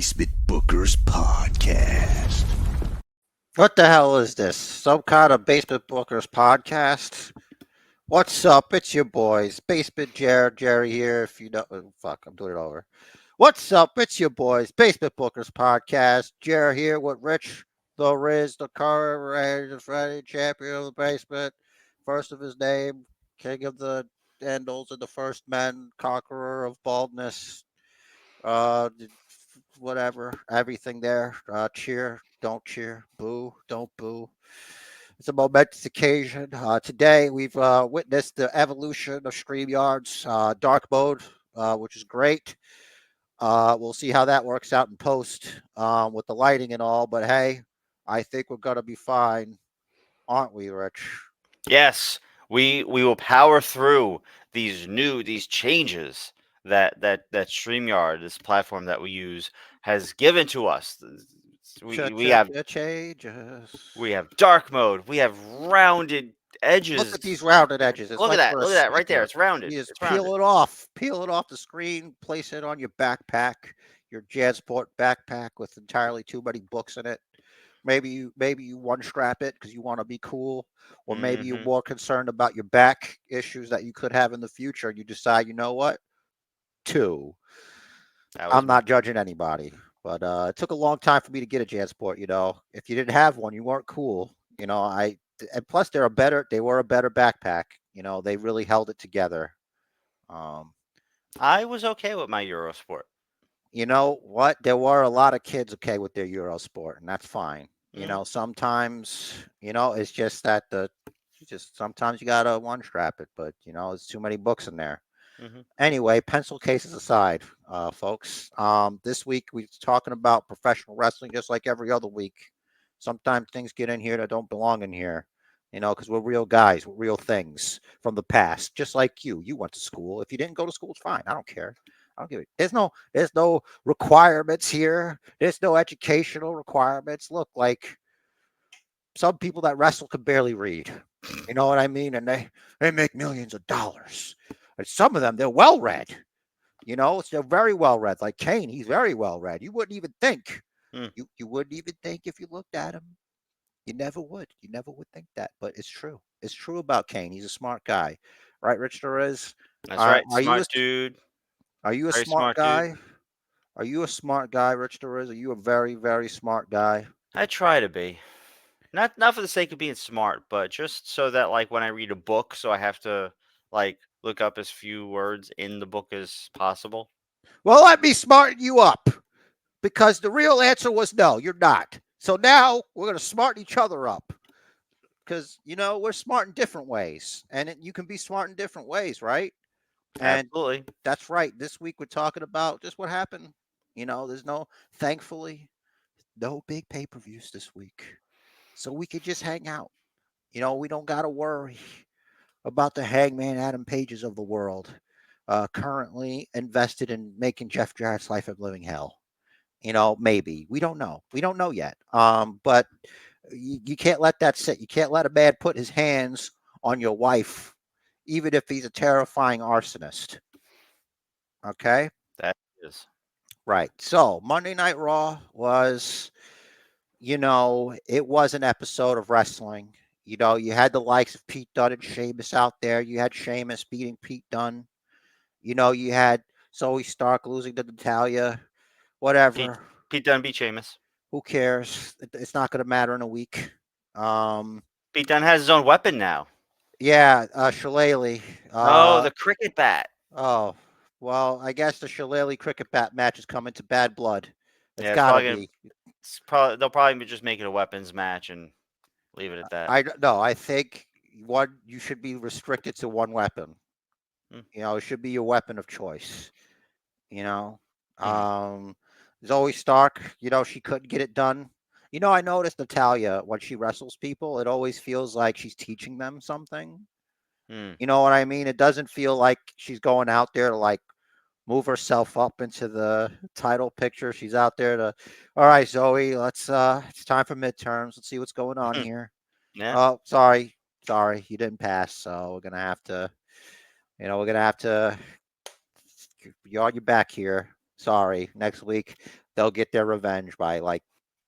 Basement Bookers Podcast. What the hell is this? Some kind of Basement Bookers podcast? What's up? It's your boys, Basement Jer, Jerry here. If you know, fuck, I'm doing it over. What's up? It's your boys, Basement Bookers podcast. Jer here with Rich, the Riz, the current defending champion of the basement, first of his name, king of the Andals and the first men, conqueror of baldness, uh, whatever, everything there. Cheer, don't cheer, boo, don't boo. It's a momentous occasion. Today, we've witnessed the evolution of StreamYard's dark mode, which is great. We'll see how that works out in post with the lighting and all. But hey, I think we're going to be fine, aren't we, Rich? Yes, we will power through these changes that StreamYard, this platform that we use, has given to us. We have Changes. dark mode. We have rounded Look edges. at these rounded edges. It's Look at like that. we're a Look at that right there. speaker. It's rounded. You just It's peel rounded. it off. Peel it off the screen. Place it on your backpack, your JanSport backpack with entirely too many books in it. Maybe you one strap it because you want to be cool, or maybe you're more concerned about your back issues that you could have in the future, and you decide, you know what, two. I'm not judging anybody, but it took a long time for me to get a JanSport. You know, if you didn't have one, you weren't cool. You know, and plus they were a better backpack. You know, they really held it together. I was okay with my Eurosport. You know what? There were a lot of kids okay with their Eurosport, and that's fine. You know, sometimes, it's just that sometimes you gotta one strap it, but it's too many books in there. Anyway, pencil cases aside, folks. This week we're talking about professional wrestling, just like every other week. Sometimes things get in here that don't belong in here, because we're real guys, we're real things from the past, just like you. You went to school. If you didn't go to school, it's fine. I don't care. I don't give it. There's no requirements here. There's no educational requirements. Look, like some people that wrestle can barely read. You know what I mean? And they make millions of dollars. And some of them, they're well read. They're very well read. Like Kane, he's very well read. You wouldn't even think. You wouldn't even think if you looked at him. You never would. You never would think that. But it's true. It's true about Kane. He's a smart guy. Right, Rich Jerez? That's right. Smart dude. Are you a Very smart guy? dude. Are you a smart guy, Rich Jerez? Are you a very, very smart guy? I try to be. Not for the sake of being smart, but just so that, like, when I read a book, so I have to, like, look up as few words in the book as possible. Well, let me smarten you up, because the real answer was no, you're not. So now we're going to smarten each other up, because, we're smart in different ways, and you can be smart in different ways, right? And Absolutely. that's right. This week we're talking about just what happened. Thankfully, no big pay-per-views this week. So we could just hang out. We don't got to worry about the Hangman Adam Pages of the world, currently invested in making Jeff Jarrett's life a living hell. Maybe. We don't know. We don't know yet. But you can't let that sit. You can't let a man put his hands on your wife, even if he's a terrifying arsonist. Okay? That is. Right. So Monday Night Raw was, it was an episode of wrestling. You had the likes of Pete Dunne and Sheamus out there. You had Sheamus beating Pete Dunne. You had Zoe Stark losing to Natalya. Whatever. Pete Dunne beat Sheamus. Who cares? It's not going to matter in a week. Pete Dunne has his own weapon now. Yeah, Shillelagh. The cricket bat. Oh, well, I guess the Shillelagh cricket bat match is coming to Bad Blood. It's Yeah, got to be. They'll probably just make it a weapons match and leave it at that. I think you should be restricted to one weapon. It should be your weapon of choice. Zoe Stark, she couldn't get it done. I noticed Natalya, when she wrestles people, it always feels like she's teaching them something. You know what I mean? It doesn't feel like she's going out there to, like, move herself up into the title picture. She's out there to, all right, Zoe, it's time for midterms. Let's see what's going on here. Yeah. Oh, sorry, you didn't pass. So we're gonna have to, you're on your back here. Sorry, next week. they'll get their revenge by like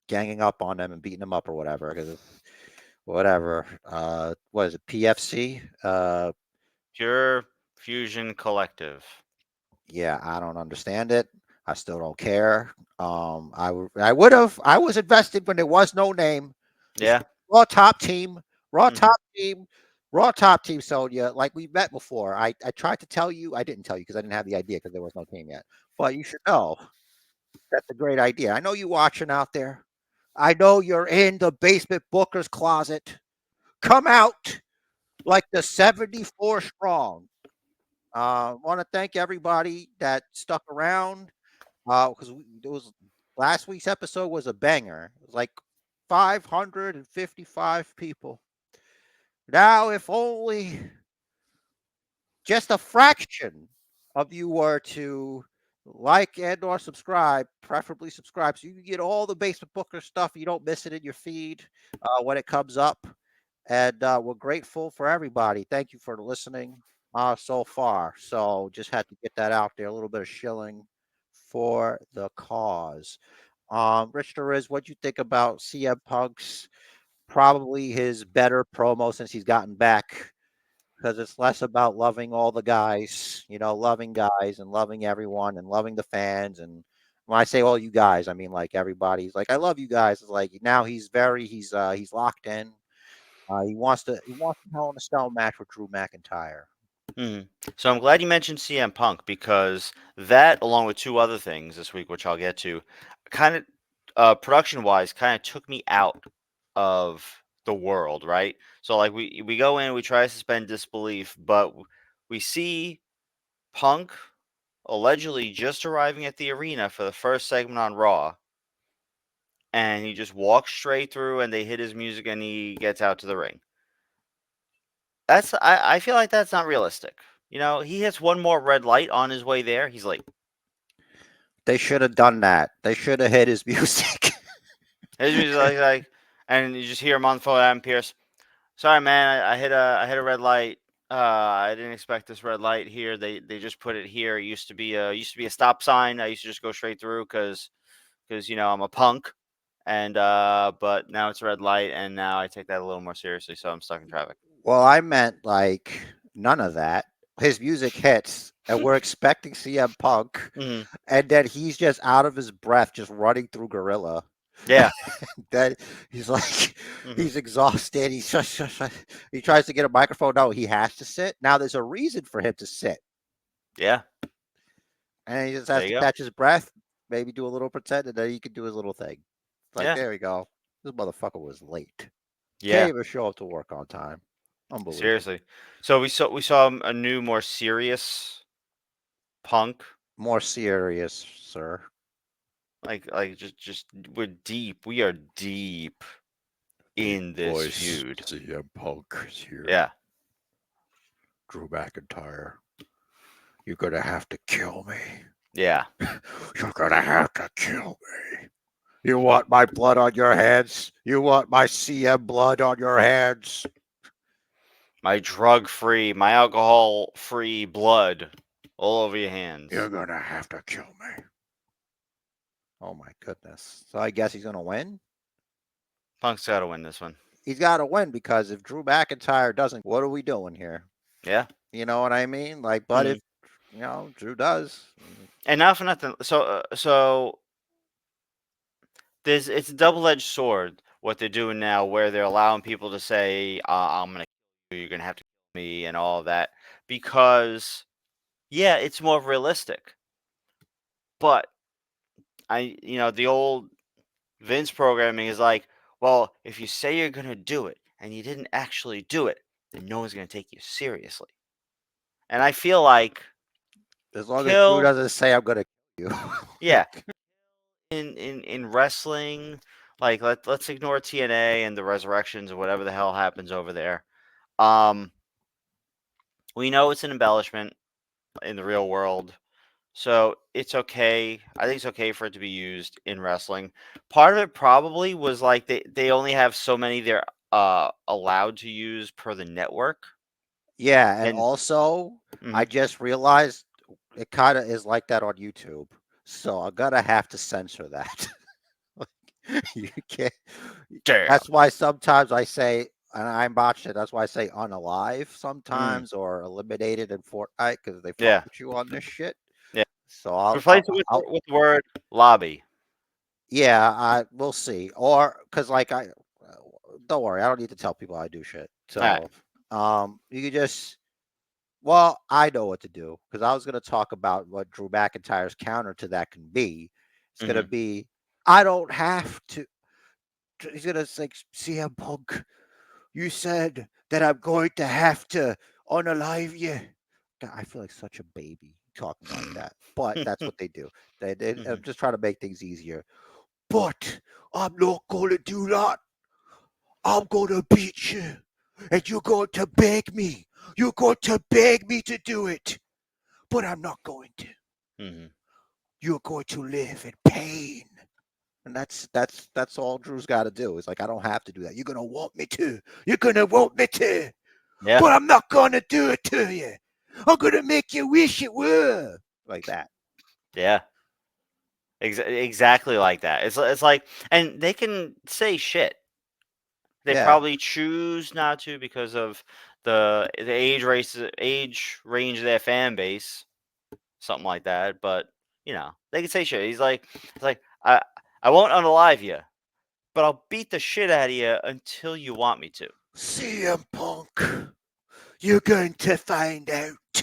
ganging up on them and beating them up or whatever. Because whatever, what is it? PFC? Pure Fusion Collective. Yeah, I don't understand it. I still don't care. I would have. I was invested when there was no name. It's Yeah. Raw Top Team, Raw Hmm. Top Team, Raw Top Team, Sonya. Like we met before. I tried to tell you. I didn't tell you because I didn't have the idea because there was no team yet. But you should know that's a great idea. I know you watching out there. I know you're in the basement Booker's closet. Come out like the 74 strong. Want to thank everybody that stuck around because it was last week's episode was a banger. It was like 555 people. Now, if only just a fraction of you were to like and or subscribe, preferably subscribe, so you can get all the Basement Booker stuff. You don't miss it in your feed when it comes up. And we're grateful for everybody. Thank you for listening so far. So just had to get that out there. A little bit of shilling for the cause. Rich Torres, what do you think about CM Punk's probably his better promo since he's gotten back? Because it's less about loving all the guys, loving guys and loving everyone and loving the fans. And when I say all you guys, I mean like everybody's like, I love you guys. It's like now he's locked in. He wants to Hell in a Cell match with Drew McIntyre. Hmm. So I'm glad you mentioned CM Punk because that, along with two other things this week, which I'll get to, kind of production wise, kind of took me out of the world, right? So like we go in, we try to suspend disbelief, but we see Punk allegedly just arriving at the arena for the first segment on Raw, and he just walks straight through, and they hit his music, and he gets out to the ring. I feel like that's not realistic. He hits one more red light on his way there. He's late. They should have done that. They should have hit his music. His music and you just hear him on the phone. Adam Pierce. Sorry, man. I hit a red light. I didn't expect this red light here. They just put it here. It used to be a stop sign. I used to just go straight through because I'm a punk. And but now it's a red light, and now I take that a little more seriously. So I'm stuck in traffic. Well, I meant like none of that. His music hits, and we're expecting CM Punk, Hmm. and then he's just out of his breath, just running through Gorilla. Yeah. Then he's like, Hmm. he's exhausted. He tries to get a microphone. No, he has to sit. Now there's a reason for him to sit, Yeah. and he just There has you to go. catch his breath, maybe do a little pretend, and then he can do his little thing. It's like, Yeah. there we go. This motherfucker was late. Can't Yeah. even show up to work on time. Unbelievable. Seriously. So we saw a new, more serious Punk. More serious, sir. Just we're deep. We are deep Big in this voice feud. CM Punk is here. Yeah. Drew McIntyre. You're gonna have to kill me. Yeah. You're gonna have to kill me. You want my blood on your hands? You want my CM blood on your hands? My drug-free, my alcohol-free blood all over your hands. You're gonna have to kill me. Oh my goodness. So I guess he's gonna win. Punk's got to win this one. He's got to win because if Drew McIntyre doesn't, what are we doing here? Yeah. You know what I mean? Like, but Mhm. if Drew does, And not for nothing. So it's a double-edged sword what they're doing now, where they're allowing people to say, "I'm gonna kill you. You're gonna have to kill me," and all of that, because yeah, it's more realistic. But the old Vince programming is like, well, if you say you're going to do it and you didn't actually do it, then no one's going to take you seriously. And I feel like as long as Drew kill, doesn't say I'm gonna kill you. yeah, in wrestling, like let's ignore TNA and the resurrections or whatever the hell happens over there. Um, we know it's an embellishment in the real world. So it's okay. I think it's okay for it to be used in wrestling. Part of it probably was like they only have so many they're allowed to use per the network. Yeah, and And also I mhm, just realized it kind of is like that on YouTube. So I'm gonna have to censor that. You can't. Damn. That's why sometimes I say, and I botched it. That's why I say unalive Mm. sometimes or eliminated in Fortnite because they fuck Yeah. with you on this shit. Yeah. So I'll, Replace I'll, it with I'll with the word lobby. yeah, I we'll see. Or because like don't worry, I don't need to tell people I do shit. All right. So you can just well, I know what to do because I was gonna talk about what Drew McIntyre's counter to that can be. It's gonna Mm-hmm. be I don't have to. He's gonna say CM Punk. You said that I'm going to have to unalive you. God, I feel like such a baby talking like that, but that's what they do. They Mm-hmm. just try to make things easier. But I'm not going to do that. I'm going to beat you. And you're going to beg me. You're going to beg me to do it. But I'm not going to. Mm-hmm. You're going to live in pain. And that's all Drew's got to do. It's like I don't have to do that. You're gonna want me to. You're gonna want me to. Yeah. But I'm not gonna do it to you. I'm gonna make you wish it were. Like that. Yeah. Exactly like that. It's like, and they can say shit. They Yeah. probably choose not to because of the age range of their fan base, something like that. But they can say shit. It's like I won't unalive you, but I'll beat the shit out of you until you want me to. CM Punk, you're going to find out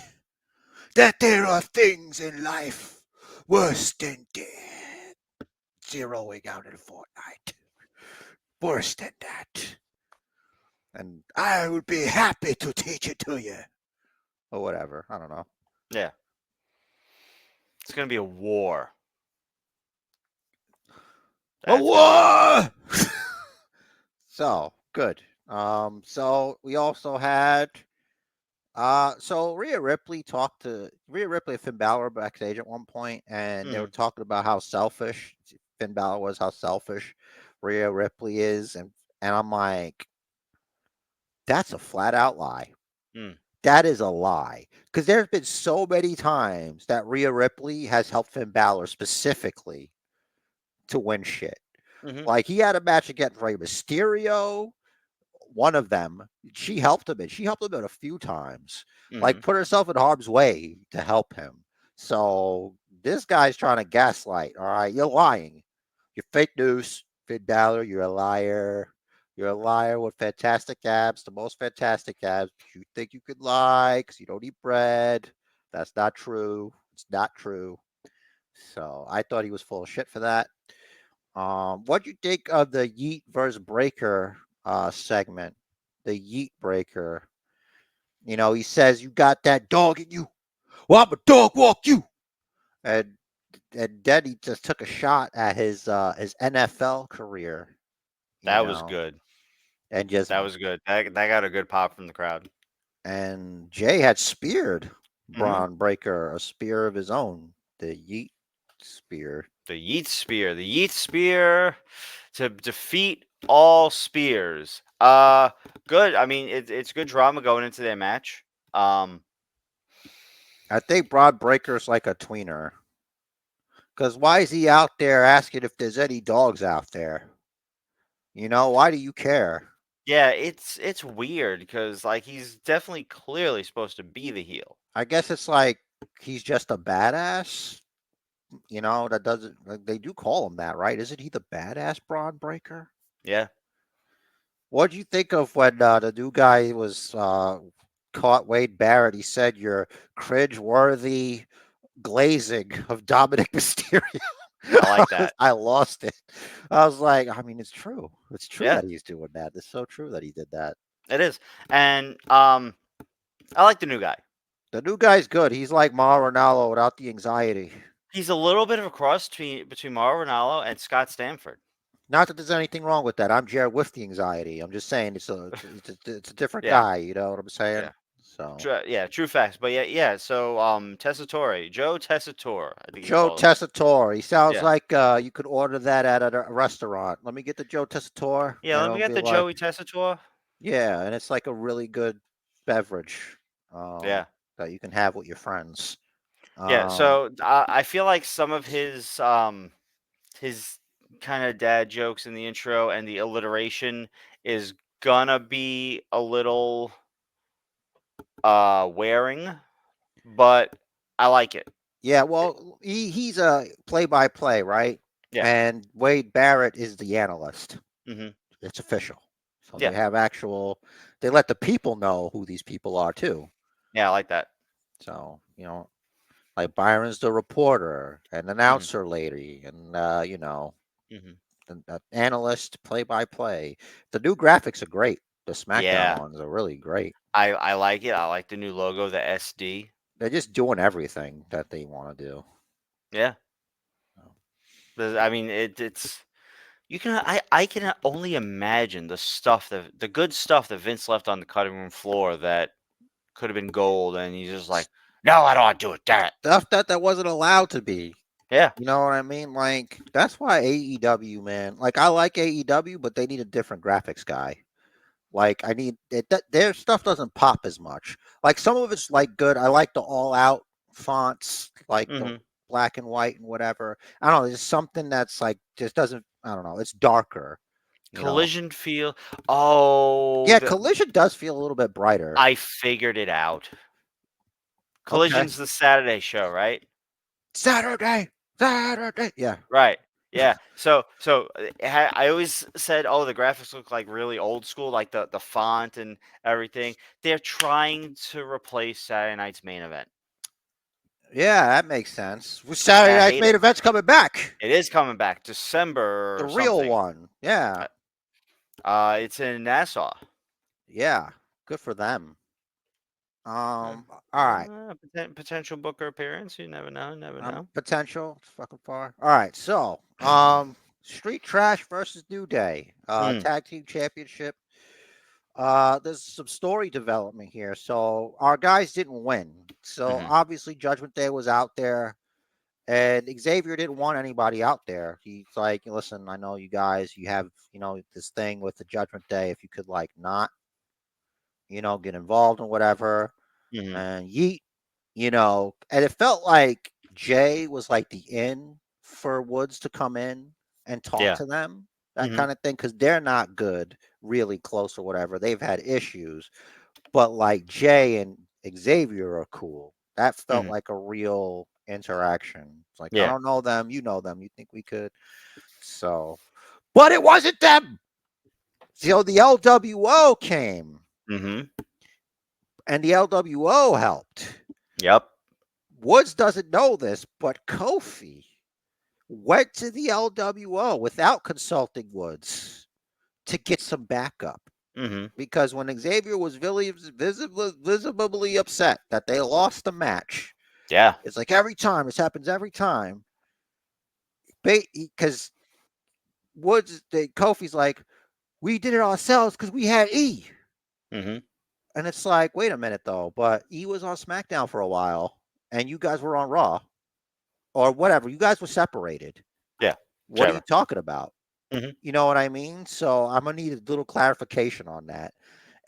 that there are things in life worse than death. Zeroing out in Fortnite. Worse than that. And I would be happy to teach it to you. Or whatever. I don't know. Yeah, it's gonna be a war. A That's gonna be a war. war! So good. So we also had so Rhea Ripley and Finn Balor backstage at one point, and they were Hmm. talking about how selfish Finn Balor was, how selfish Rhea Ripley is, and I'm like, that's a flat out lie. Mm. That is a lie. Because there's been so many times that Rhea Ripley has helped Finn Balor specifically to win shit. Hmm. Like he had a match against Rey Mysterio. One of them, she helped him in. She helped him in a few times. Like Hmm. put herself in harm's way to help him. So this guy's trying to gaslight. All right, you're lying. You're fake news, Finn Balor. You're a liar. You're a liar with fantastic abs, the most fantastic abs. You think you could lie because you don't eat bread. That's not true. It's not true. So I thought he was full of shit for that. What do you think of the Yeet versus Breaker segment? The Yeet Breaker. You know, he says you got that dog in you. Well, I'm a dog walk you. And then he just took a shot at his NFL career. You That was know, good. and just That was good. That got a good pop from the crowd. and Jay had speared Hmm. Braun Breaker a spear of his own, the Yeet spear. The Yeet Spear to defeat all spears. Good. I mean, it's good drama going into their match. Um, I think Braun Breaker's like a tweener. Because why is he out there asking if there's any dogs out there? You know, why do you care? yeah, it's weird because like he's definitely clearly supposed to be the heel. I guess it's like he's just a badass. You know, that doesn't, like, they do call him that, right? Isn't he the badass Braun Breaker? Yeah. What do you think of when the new guy was caught Wade Barrett? He said you're cringe-worthy glazing of Dominic Mysterio. I like that. I lost it. I was like, I mean, it's true. It's true Yeah, that he's doing that. It's so true that he did that. it is. And I like the new guy. The new guy's good. He's like Mauro Ranallo without the anxiety. He's a little bit of a cross between Mauro Ranallo and Scott Stanford. Not that there's anything wrong with that. I'm Jared with the anxiety. I'm just saying it's a different Yeah, guy. You know what I'm saying? yeah. So Yeah, true facts. But yeah. So Tessitore, Joe Tessitore, I think you Joe call him. Tessitore. He sounds Yeah, like you could order that at a restaurant. Let me get the Joe Tessitore, yeah. and Let me it'll get be the like, Joey Tessitore. yeah, and it's like a really good beverage um, Yeah, that you can have with your friends. Yeah, Um, so I feel like some of his kind of dad jokes in the intro and the alliteration is gonna be a little wearing, but I like it. yeah, well, he's a play-by-play, right? Yeah. And Wade Barrett is the analyst. Hmm. It's official. So Yeah. they have actual. They let the people know who these people are too. Yeah, I like that. So like Byron's the reporter, an Hmm. announcer lady, and Hmm. an analyst, play-by-play. The new graphics are great. The Smackdown Yeah, ones are really great. I like it. I like the new logo, the SD. They're just doing everything that they want to do. Yeah. I mean, it's you can I can only imagine the good stuff that Vince left on the cutting room floor that could have been gold, and he's just like, no, I don't want to do it. That. Stuff that wasn't allowed to be. Yeah. You know what I mean? Like that's why AEW, man. Like I like AEW, but they need a different graphics guy. Like I need it. Their stuff doesn't pop as much. Like some of it's like good. I like the all out fonts, like the Hmm. black and white and whatever. I don't know. There's something that's like just doesn't. I don't know. It's darker. You know. Collision feel. Oh, Yeah, Collision does feel a little bit brighter. I figured it out. Okay. Collision's the Saturday show, right? Saturday, Saturday. Yeah. Right. Yeah. I always said, oh, the graphics look like really old school, like the font and everything. They're trying to replace Saturday night's main event. Yeah, that makes sense. Saturday I Night's hate main it. event's coming back. It is coming back December The or real something. one. Yeah. It's in Nassau. Yeah. Good for them. Uh, All right. Potential Booker appearance. You never know. Never know. Potential. It's fucking far. All right. So, Street Trash versus New Day. Mm, Tag team championship. There's some story development here. So our guys didn't win. So hmm. obviously Judgment Day was out there. And Xavier didn't want anybody out there. He's like, listen, I know you guys, you have, this thing with the Judgment Day. If you could like not, get involved in whatever Hmm. and yeet, and it felt like Jay was like the in for Woods to come in and talk Yeah. to them, that Hmm. kind of thing, because they're not good, really close or whatever. They've had issues, but like Jay and Xavier are cool. That felt Hmm. like a real interaction. It's like, I Yeah. don't know them, you know them. You think we could? So, but it wasn't them. So the LWO came Hmm. and the LWO helped. Yep. Woods doesn't know this, but Kofi went to the LWO without consulting Woods to get some backup. Hmm. Because when Xavier was visibly upset that they lost the match, Yeah. it's like every time, this happens every time. Because Kofi's like, we did it ourselves because we had E. Hmm. And it's like, wait a minute though, but E was on SmackDown for a while and you guys were on Raw or whatever. You guys were separated. Yeah. What are you Whichever. talking about? Hmm. You know what I mean? So I'm gonna need a little clarification on that.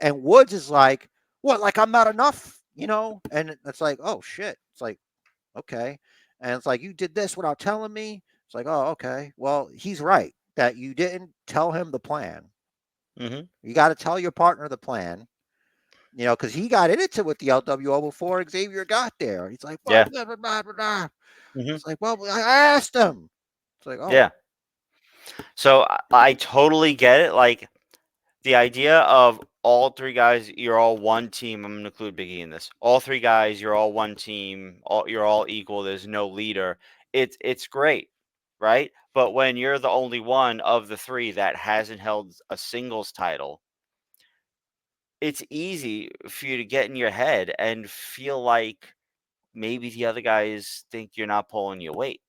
And Woods is like, what? Like I'm not enough, And it's like, oh shit. It's like, okay. And it's like you did this without telling me. It's like, oh, okay. Well, he's right that you didn't tell him the plan. Hmm. You got to tell your partner the plan. Because he got into it with the LWO before Xavier got there. He's like, blah, Yeah. blah, blah, blah, blah. Hmm. It's like, well, I asked him. It's like, oh, Yeah. So I totally get it. Like the idea of all three guys, you're all one team. I'm going to include Biggie in this. All three guys, you're all one team. You're all equal. There's no leader. It's great, right? But when you're the only one of the three that hasn't held a singles title, it's easy for you to get in your head and feel like maybe the other guys think you're not pulling your weight,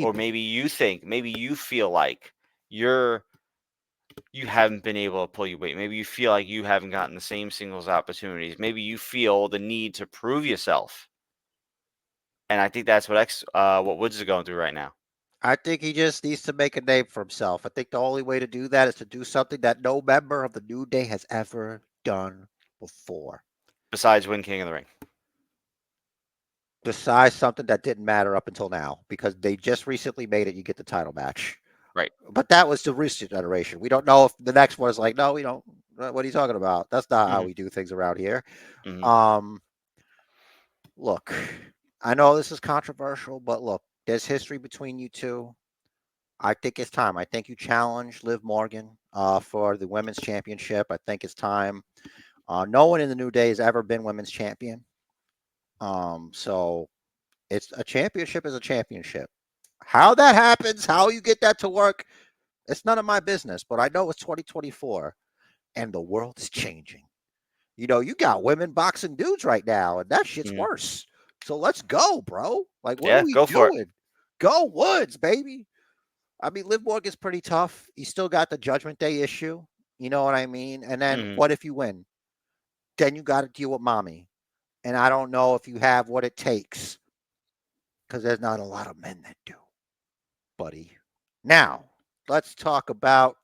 or maybe. maybe you feel like you're you haven't been able to pull your weight. Maybe you feel like you haven't gotten the same singles opportunities. Maybe you feel the need to prove yourself. And I think that's what Woods is going through right now. I think he just needs to make a name for himself. I think the only way to do that is to do something that no member of the New Day has ever done before. Besides win King of the Ring. Besides something that didn't matter up until now, because they just recently made it, you get the title match. Right. But that was the recent generation. We don't know if the next one is like, no, we don't. What are you talking about? That's not how Mhm. we do things around here. Mhm. Um, Look, I know this is controversial, but look, there's history between you two. I think it's time. I think you challenge Liv Morgan for the women's championship. I think it's time. No one in the New Day has ever been women's champion. So it's a championship is a championship. How that happens, how you get that to work, it's none of my business. But I know it's 2024 and the world is changing. You got women boxing dudes right now, and that shit's Mhm. worse. So let's go, bro. Like, what are Yeah, we go for it. doing? Go Woods, baby. I mean, Liv Morgan's pretty tough. He's still got the Judgment Day issue. You know what I mean? And then Mhm. what if you win? Then you got to deal with mommy. And I don't know if you have what it takes because there's not a lot of men that do, buddy. Now, let's talk about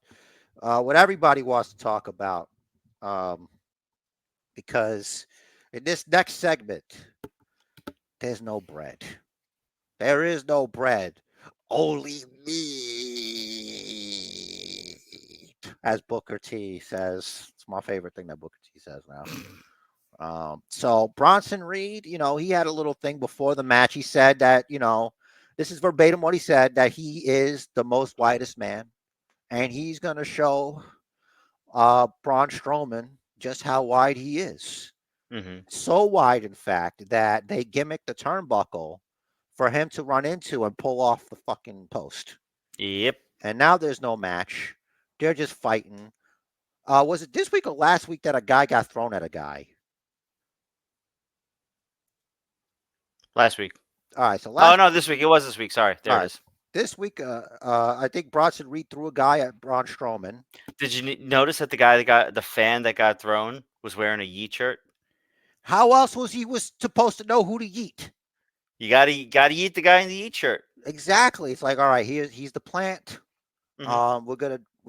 what everybody wants to talk about. Um, because in this next segment, there's no bread. There is no bread. Only meat. As Booker T says. It's my favorite thing that Booker T says now. So Bronson Reed, he had a little thing before the match. He said that, this is verbatim what he said, that he is the most widest man. And he's going to show Braun Strowman just how wide he is. Mhm. So wide, in fact, that they gimmicked the turnbuckle for him to run into and pull off the fucking post. Yep. And now there's no match. They're just fighting. Was it this week or last week that a guy got thrown at a guy? Last week. All right, so Oh last no, this week. It was this week. Sorry. all There it right, is. this week, I think Bronson Reed threw a guy at Braun Strowman. Did you notice that the guy that got the fan that got thrown was wearing a Yeet shirt? How else was supposed to know who to yeet? You gotta eat the guy in the Yeet shirt. Exactly. It's like, all right, he's the plant. Mhm. We're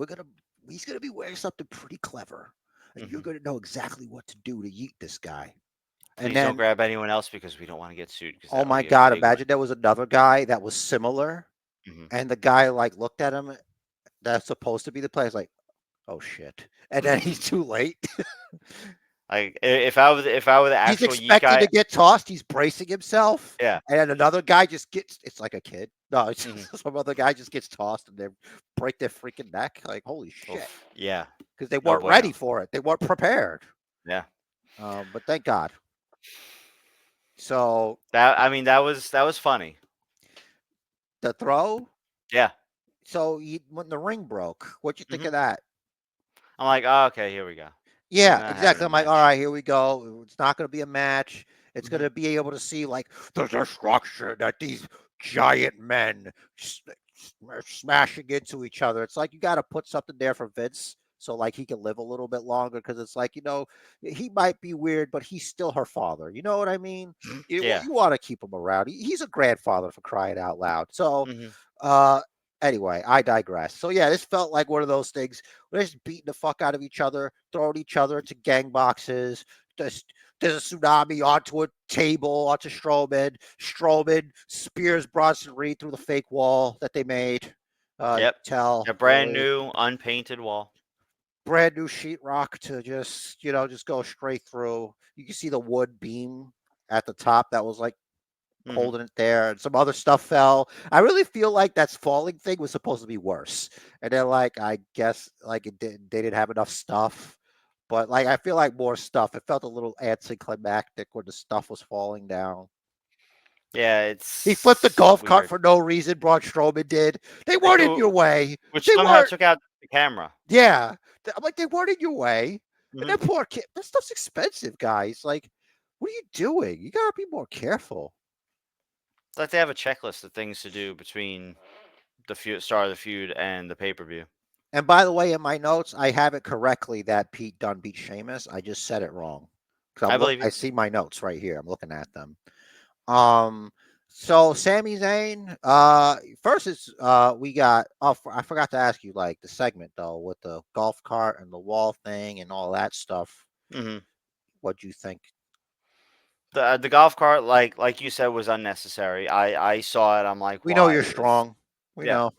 gonna he's gonna be wearing something pretty clever, and you're Mhm. gonna know exactly what to do to yeet this guy. And Please don't then, grab anyone else because we don't want to get sued because oh that would my be a God, big one. imagine there was another guy that was similar, Mhm. and the guy like looked at him. That's supposed to be the player. Like, oh shit, and then he's too late. Like if I were the He's actual Yeet expecting to guy, get tossed. He's bracing himself, yeah. and then another guy just gets. It's like a kid. No, it's Mhm. some other guy just gets tossed, and they break their freaking neck. Like, holy shit, Oof. Yeah. because they No weren't ready bueno. for it. They weren't prepared. Yeah. But thank God. So That was funny. the throw. Yeah. So when the ring broke, what you think Mhm. of that? I'm like, oh, okay, here we go. We're Yeah, not having exactly. a I'm like, all match. right, here we go. It's not going to be a match. It's going Mhm. to be able to see like the destruction that these giant men smashing into each other. It's like you got to put something there for Vince so like he can live a little bit longer because it's like he might be weird, but he's still her father. You know what I mean? Yeah. You want to keep him around. He's a grandfather for crying out loud. So, Mhm. uh, anyway, I digress. So yeah, this felt like one of those things. They're just beating the fuck out of each other, throwing each other into gang boxes. Just there's a tsunami onto a table, onto Strowman. Strowman spears Bronson Reed through the fake wall that they made. You Yep. can tell A brand new unpainted wall. brand new sheetrock to just go straight through. You can see the wood beam at the top that was like Mhm. holding it there, and some other stuff fell. I really feel like that falling thing was supposed to be worse, and then like I guess like they didn't have enough stuff, but like I feel like more stuff. It felt a little anticlimactic when the stuff was falling down. Yeah, He flipped the it's golf cart weird. for no reason. Braun Strowman did. They Like weren't in your way. which They somehow weren't. took out the camera. Yeah, I'm like they weren't in your way. And Mhm. that poor kid. That stuff's expensive, guys. Like, what are you doing? You gotta be more careful. It's like they have a checklist of things to do between the start of the feud and the pay-per-view. And by the way, in my notes, I have it correctly that Pete Dunne beat Sheamus. I just said it wrong. Because I believe I you. see my notes right here. I'm looking at them. Um, so Sami Zayn, first is we got I forgot to ask you like the segment though with the golf cart and the wall thing and all that stuff. Mhm. What'd you think? The golf cart, like you said, was unnecessary. I saw it. I'm like, We know why? you're strong. We Yeah, know.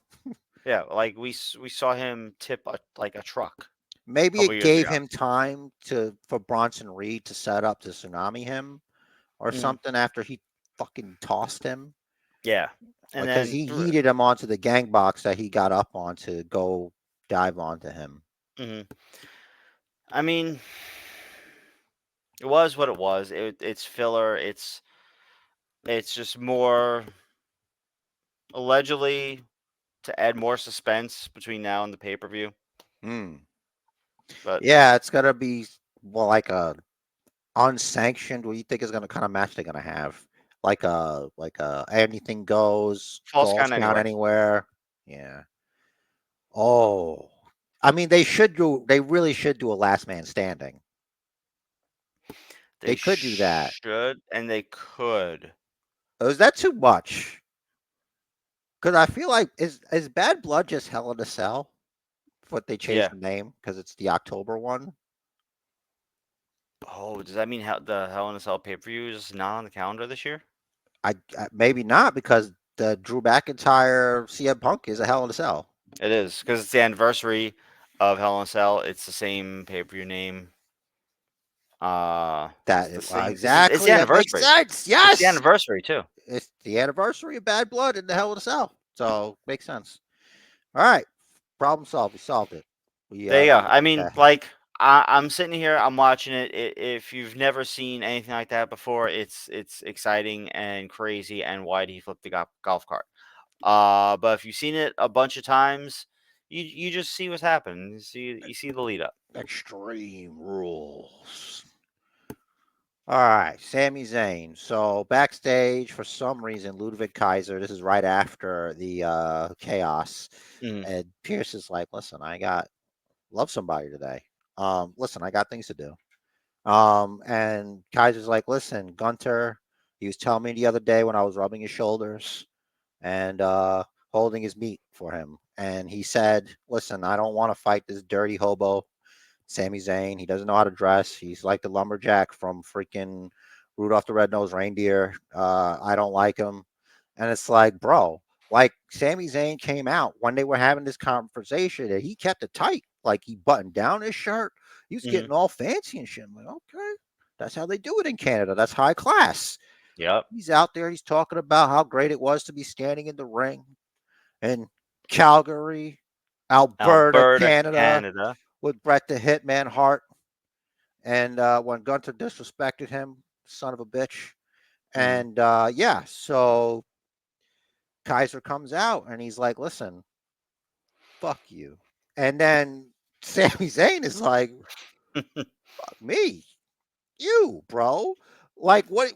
yeah. Like we saw him tip like a truck a Maybe couple it years gave ago. him time for Bronson Reed to set up to tsunami him or Hmm. something after he fucking tossed him. Yeah, and Because then he yeeted him onto the gang box that he got up on to go dive onto him. mhm. I mean, it was what it was. It's filler. It's just more allegedly to add more suspense between now and the pay per view. Hmm. But Yeah, it's gonna be well like a unsanctioned. What do you think is gonna kind of match they're gonna have? Like a anything goes, false falls count count anywhere. anywhere. Yeah. Oh, I mean they should do. They really should do a last man standing. They They could do that. should and they could. Oh, is that too much? Because I feel like is Bad Blood just Hell in a Cell? What they changed Yeah. the name because it's the October one. Oh, does that mean the Hell in a Cell pay per view is not on the calendar this year? I maybe not because the Drew McIntyre CM Punk is a Hell in a Cell. It is because it's the anniversary of Hell in a Cell. It's the same pay per view name. It's That the same. It's the exactly that makes anniversary. sense. It's the Yes, anniversary too. it's the anniversary of Bad Blood in the Hell in a Cell, so makes sense. All right, problem solved. We solved it. We There you go. we I mean, okay. like I'm sitting here, I'm watching it. If you've never seen anything like that before, it's exciting and crazy. And why did he flip the golf cart? But if you've seen it a bunch of times, you just see what's happening. You see the lead up. Extreme Rules. All right, Sami Zayn. So backstage, for some reason, Ludwig Kaiser. This is right after the chaos, Mhm. and Pierce is like, "Listen, I got love somebody today. Listen, I got things to do." And Kaiser's like, "Listen, Gunter. He was telling me the other day when I was rubbing his shoulders and holding his meat for him, and he said, "Listen, I don't want to fight this dirty hobo." Sami Zayn. He doesn't know how to dress. He's like the lumberjack from freaking Rudolph the Red-Nosed Reindeer. I don't like him. And it's like, bro, like Sami Zayn came out when they were having this conversation and he kept it tight. Like he buttoned down his shirt. He was Mhm. getting all fancy and shit. I'm like, okay, that's how they do it in Canada. That's high class. Yep. He's out there. He's talking about how great it was to be standing in the ring in Calgary, Alberta, Alberta, Canada, Canada. with Bret the Hitman Hart. And when Gunter disrespected him, son of a bitch. Mhm. And yeah, so Kaiser comes out and he's like, listen, fuck you. And then Sami Zayn is like, fuck me, you, bro. Like, what?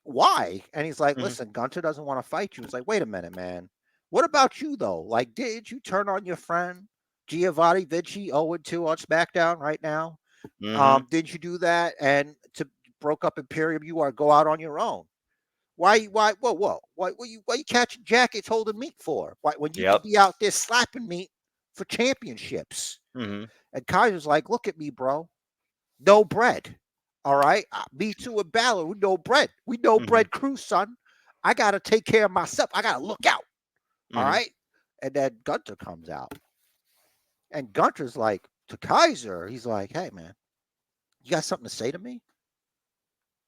Why? And he's like, Mhm. listen, Gunter doesn't want to fight you. It's like, wait a minute, man. What about you, though? Like, did you turn on your friend Giovanni Vinci 0-2 on SmackDown right now? Mhm. Did you do that? And to broke up Imperium, you are go out on your own. Why, whoa. Why you catching jackets holding meat for? Why, when you could Yep. be out there slapping meat for championships? Mhm. And Kaiser's like, look at me, bro. No bread. All right. Me too and Balor. We no bread. We no Mhm. bread crew, son. I gotta take care of myself. I gotta look out. All Mhm. right. And then Gunter comes out. And Gunter's like to Kaiser, he's like, hey man, you got something to say to me?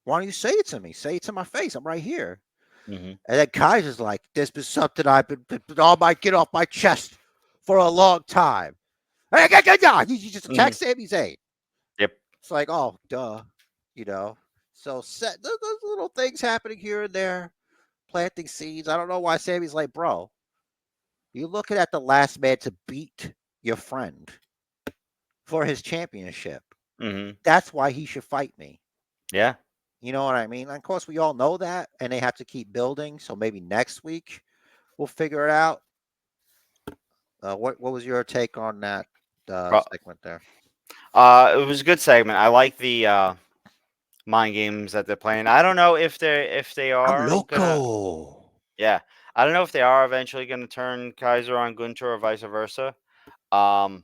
Why don't you say it to me? Say it to my face. I'm right here. Mhm. And then Kaiser's like, there's been something I've been all my get off my chest for a long time. Hey, he just Mhm. attacked Sami Zayn. Yep. It's like, oh, duh, you know. So those little things happening here and there, planting seeds. I don't know why Sammy's like, bro, you're looking at the last man to beat your friend for his championship. Mhm. That's why he should fight me. Yeah. You know what I mean? And of course, we all know that, and they have to keep building. So maybe next week we'll figure it out. What was your take on that Pro- segment there? It was a good segment. I like the mind games that they're playing. I don't know if they I'm are gonna. loco. Yeah, I don't know if they are eventually gonna turn Kaiser on Gunter or vice versa. Um,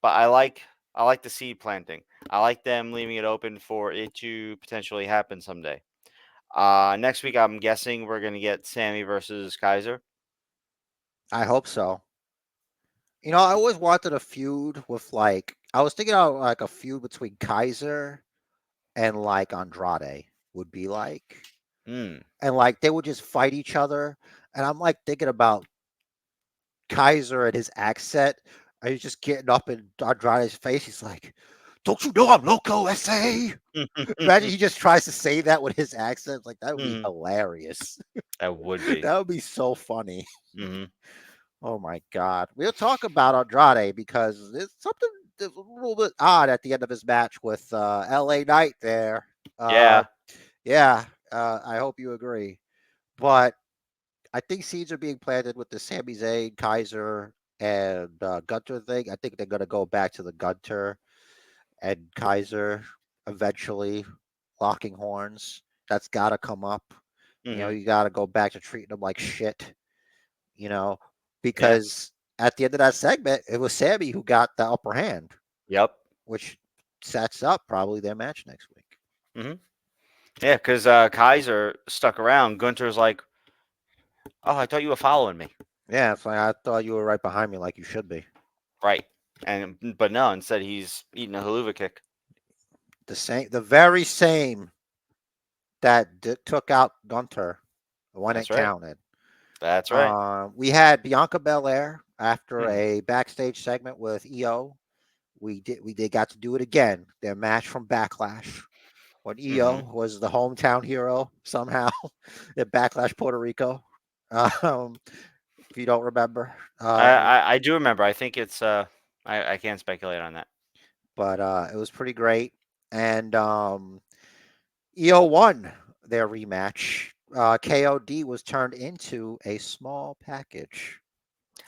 but I like I like the seed planting. I like them leaving it open for it to potentially happen someday. Next week, I'm guessing we're gonna get Sammy versus Kaiser. I hope so. I always wanted a feud with I was thinking of like a feud between Kaiser and like Andrade would be like, Hmm. and like they would just fight each other. And I'm like thinking about Kaiser and his accent. And he's just getting up in Andrade's face. He's like, "Don't you know I'm Loco SA?" Imagine he just tries to say that with his accent. Like that would be Mhm. hilarious. That would be. That would be so funny. Hmm. Oh my God. We'll talk about Andrade because it's something that's a little bit odd at the end of his match with LA Knight there. Yeah. Yeah, I hope you agree. But I think seeds are being planted with the Sami Zayn, Kaiser, and Gunter thing. I think they're going to go back to the Gunter and Kaiser eventually, locking horns. That's got to come up. Hmm. You got to go back to treating them like shit, you know, Yeah. because at the end of that segment, it was Sammy who got the upper hand, Yep. which sets up probably their match next week. Hmm. Yeah, because Kaiser stuck around. Gunter's like, "Oh, I thought you were following me." Yeah, it's like I thought you were right behind me, like you should be. Right. But no, instead he's eating a haluva kick. The very same that took out Gunter when it That's right. counted. That's right. We had Bianca Belair after Hmm. a backstage segment with EO. We got to do it again. Their match from Backlash when EO Hmm. was the hometown hero somehow at Backlash Puerto Rico. Um, if you don't remember, I do remember. I think it's I can't speculate on that. but it was pretty great. And EO won their rematch. KOD was turned into a small package.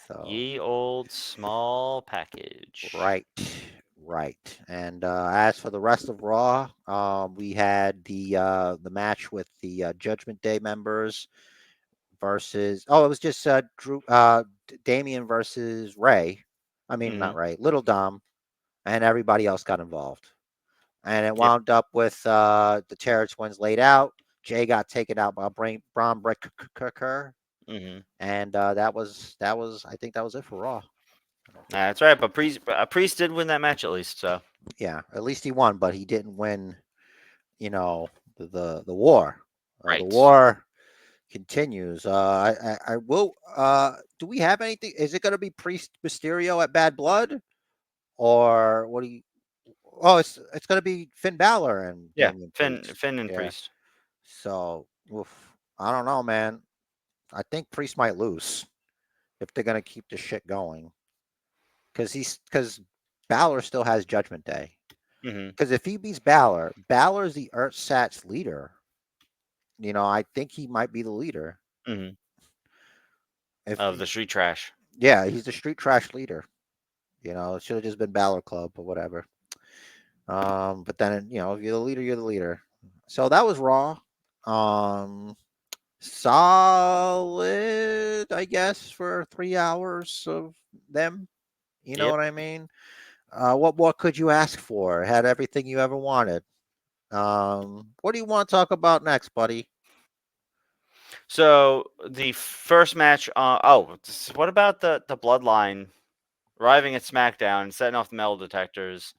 So Ye old small package. right, right. And as for the rest of Raw, we had the match with the Judgment Day members versus. Oh, it was just Drew, Damian versus Ray. I mean, not Hmm. Ray, Little Dom, and everybody else got involved. And it Yep. wound up with the Terror Twins laid out. Jay got taken out by Braun Breaker, Hmm. and that was I think that was it for Raw. I don't think. That's right. But Priest did win that match at least. So Yeah, at least he won, but he didn't win. You know the war. The right. war continues. I will. Do we have anything? Is it going to be Priest Mysterio at Bad Blood, or what do you? Oh, it's going to be Finn Balor and Yeah. Damian Finn Priest. Finn and Yeah. Priest. So, I don't know, man. I think Priest might lose if they're gonna keep the shit going, because Balor still has Judgment Day. Hmm. Because if he beats Balor, Balor is the Earthsat's leader. I think he might be the leader. Hmm. If Of the street trash. Yeah, he's the street trash leader. It should have just been Balor Club or whatever. But then if you're the leader, you're the leader. So that was Raw. Um, Solid, I guess, for 3 hours of them. You know Yep. what I mean? What more could you ask for? Had everything you ever wanted. What do you want to talk about next, buddy? So the first match. What about the Bloodline arriving at SmackDown and setting off the metal detectors?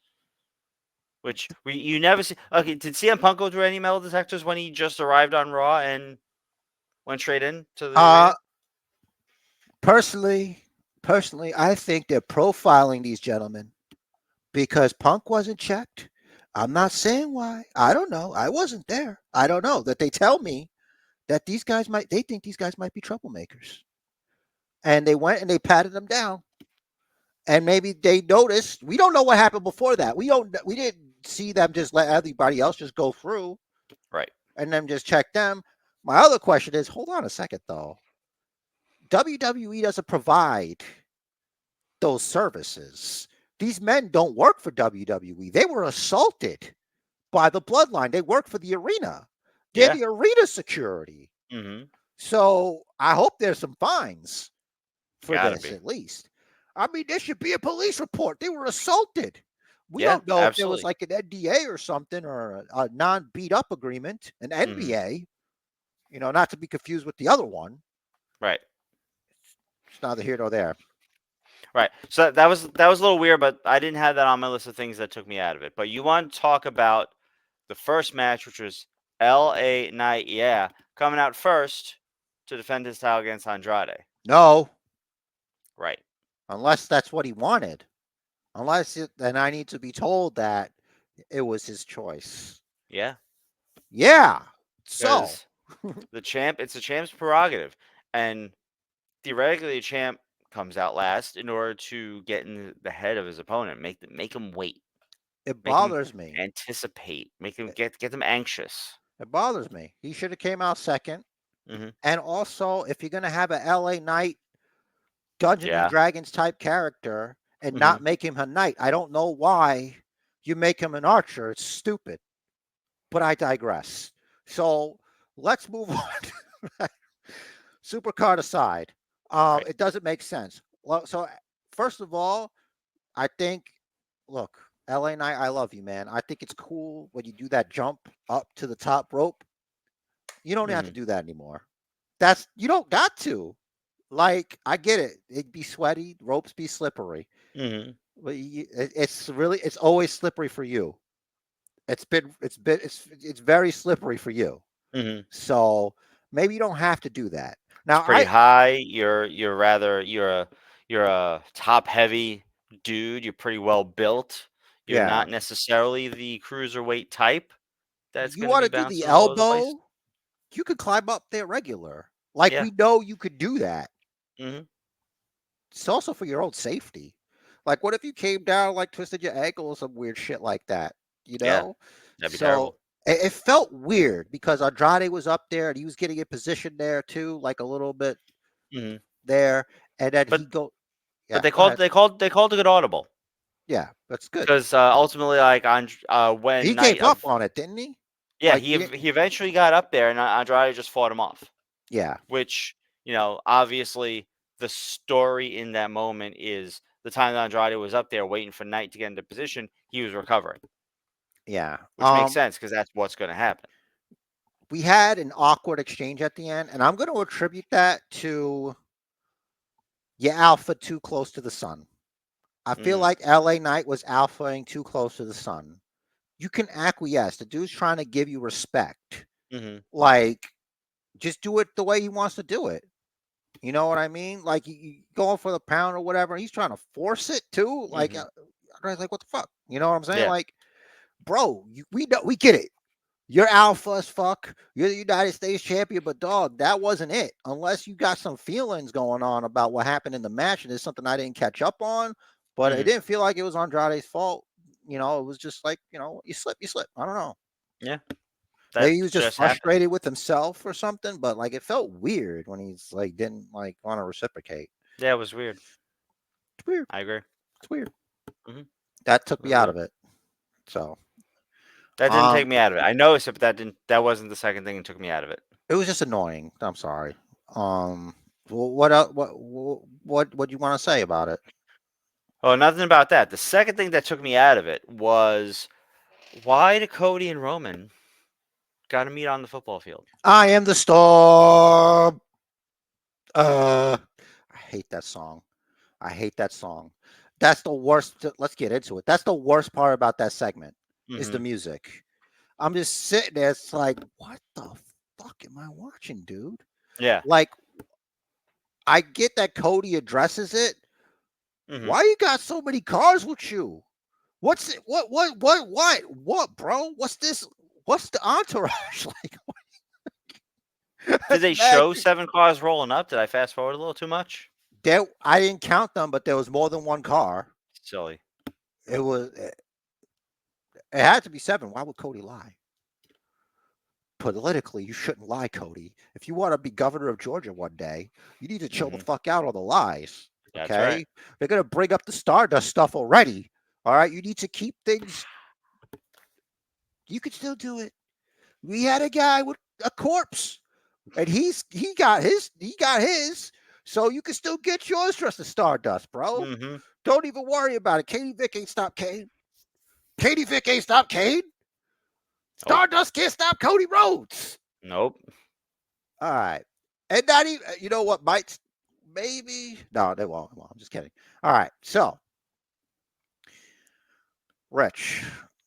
Which you never see. Okay, did CM Punk go through any metal detectors when he just arrived on Raw and went straight into the Uh, arena? personally, personally, I think they're profiling these gentlemen because Punk wasn't checked. I'm not saying why. I don't know. I wasn't there. I don't know that they tell me that they think these guys might be troublemakers, and they went and they patted them down. And maybe they noticed. We don't know what happened before that. We didn't see them just let everybody else just go through Right. and then just check them. My other question is, hold on a second though. WWE doesn't provide those services. These men don't work for WWE. They were assaulted by the bloodline. They work for the arena. They're Yeah. the arena security. Mm-hmm. So I hope there's some fines for Gotta this be. at least. I mean, there should be a police report. They were assaulted. We Yeah, don't know if there was absolutely. like an NDA or something or a non beat up agreement, an Mhm. NBA, not to be confused with the other one. Right. It's neither here nor there. Right. So that was a little weird, but I didn't have that on my list of things that took me out of it. But you want to talk about the first match, which was L.A. Knight, yeah, coming out first to defend his title against Andrade. No, Right. unless that's what he wanted. Then I need to be told that it was his choice. Yeah. Yeah. So, Because it's the champ's prerogative, and theoretically, the champ comes out last in order to get in the head of his opponent, make him wait, it make him bothers me. anticipate, make him It, get them anxious. it bothers me. He should have came out second. Hmm. And also, if you're gonna have a LA Knight Dungeons and Yeah. Dragons type character and Hmm. not make him a knight, I don't know why you make him an archer. It's stupid. But I digress. So let's move on. Supercard aside, Right. it doesn't make sense. Well, so first of all, I think, look, LA Knight, I love you, man. I think it's cool when you do that jump up to the top rope. You don't have to Hmm. do that anymore. You don't got to. Like, I get it. It'd be sweaty, ropes be slippery. Hmm. But it's always slippery for you. It's very slippery for you. Hmm. So maybe you don't have to do that. It's Now pretty high. You're a top heavy dude. You're pretty well built. You're yeah, not necessarily the cruiserweight type that's you going to want be to do the bouncing all over the place. elbow, you could climb up there regular. Like Yeah. we know you could do that. Hmm. It's also for your own safety. Like, what if you came down, like twisted your ankle or some weird shit like that? You Yeah. know? That'd be So terrible. it felt weird because Andrade was up there and he was getting a position there too, like a little bit Hmm. there, and then But he go, but yeah, they go called ahead, they called they called a good audible yeah, that's good. because ultimately, like on He when gave Knight up of on it, didn't he? yeah, Like he he didn't, he eventually got up there, and Andrade just fought him off. yeah, Which obviously the story in that moment is the time that Andrade was up there waiting for Knight to get into position, he was recovering, yeah. which makes sense because that's what's going to happen. We had an awkward exchange at the end, and I'm going to attribute that to Alpha too close to the sun. I feel Mm, like LA Knight was alphaing too close to the sun. You can acquiesce. The dude's trying to give you respect. mm-hmm, Like, just do it the way he wants to do it. You know what I mean? Like, you going for the pound or whatever. And he's trying to force it too. Like, mm-hmm. like, what the fuck? You know what I'm saying? Yeah. Like, bro, we get it. You're alpha as fuck. You're the United States champion, but dog, that wasn't it. Unless you got some feelings going on about what happened in the match, and it's something I didn't catch up on. But it Mm-hmm. didn't feel like it was Andrade's fault. It was just like, you slip. I don't know. Yeah. That Maybe he was just just happened. frustrated with himself or something, but like it felt weird when he's like didn't like want to reciprocate. Yeah, it was weird. It's weird. I agree. It's weird. Hmm. That took It me was out of weird. it. So That didn't um take me out of it. I noticed it, but that wasn't the second thing that took me out of it. it was just annoying. I'm sorry. What else, what do you want to say about it? Oh, nothing about that. The second thing that took me out of it was why do Cody and Roman got to meet on the football field? I am the storm. I hate that song. I hate that song. That's the worst. Let's get into it. That's the worst part about that segment is Hmm. the music. I'm just sitting there. It's like, what the fuck am I watching, dude? Yeah. Like, I get that Cody addresses it. Hmm. Why you got so many cars with you? What's it? What, bro? What's this? What's the entourage like? Did That's they mad. show 7 cars rolling up? Did I fast forward a little too much? I didn't count them, but there was more than one car. Silly. It had to be 7. Why would Cody lie? Politically, you shouldn't lie, Cody. If you want to be governor of Georgia one day, you need to chill the Hmm. fuck out on the lies. That's right. Okay? They're gonna bring up the Stardust stuff already. All right, you need to keep things. You can still do it. We had a guy with a corpse, and he got his. So you can still get yours, trust the Stardust, bro. Hmm. Don't even worry about it. Katie Vick ain't stopped Kane. Katie Vick can't stop Kane. Nope. Stardust can't stop Cody Rhodes. Nope. All right. And not even, you know what, might, maybe, no, they won't. Well, I'm just kidding. All right. So, Rich,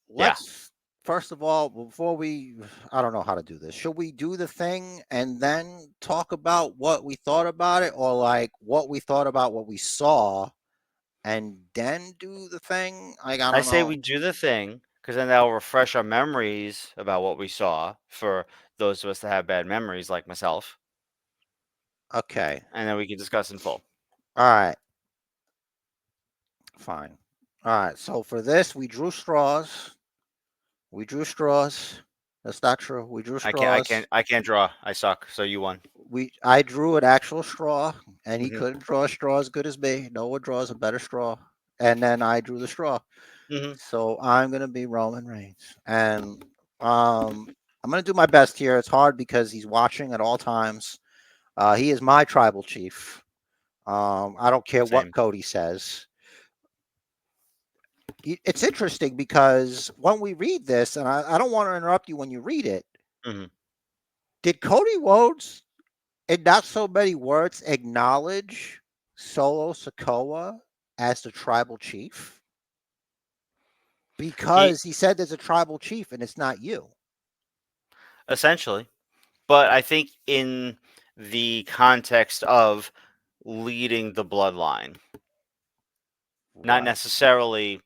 Yeah. let's, first of all, before we, I don't know how to do this. Should we do the thing and then talk about what we thought about it, or like what we thought about what we saw and then do the thing? Like, I I don't say know. we do the thing because then that will refresh our memories about what we saw for those of us that have bad memories, like myself, Okay. and then we can discuss in full. All right. Fine. All right. So for this, we drew straws. We drew straws. That's not true. We drew I can't. I straws. can't. I can't draw. I suck. So you won. I drew an actual straw, and he Mhm. couldn't draw a straw as good as me. No one draws a better straw. And then I drew the straw. Mhm. So I'm gonna be Roman Reigns, and I'm gonna do my best here. It's hard because he's watching at all times. He is my tribal chief. I don't care what Same. Cody says. It's interesting because when we read this, and I don't want to interrupt you when you read it, Mhm. did Cody Rhodes, in not so many words, acknowledge Solo Sokoa as the tribal chief? He Because he said there's a tribal chief and it's not you. essentially, but I think in the context of leading the bloodline, not Right. necessarily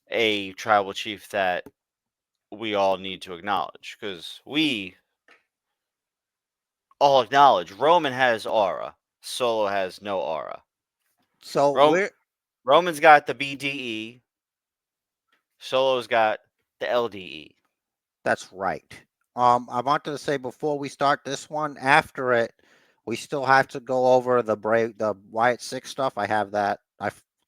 a tribal chief that we all need to acknowledge, because we all acknowledge Roman has aura, Solo has no aura. So Rom- we're Roman's got the BDE, Solo's got the LDE. That's right. I wanted to say before we start this one, after it, we still have to go over the Wyatt Six stuff. I have that.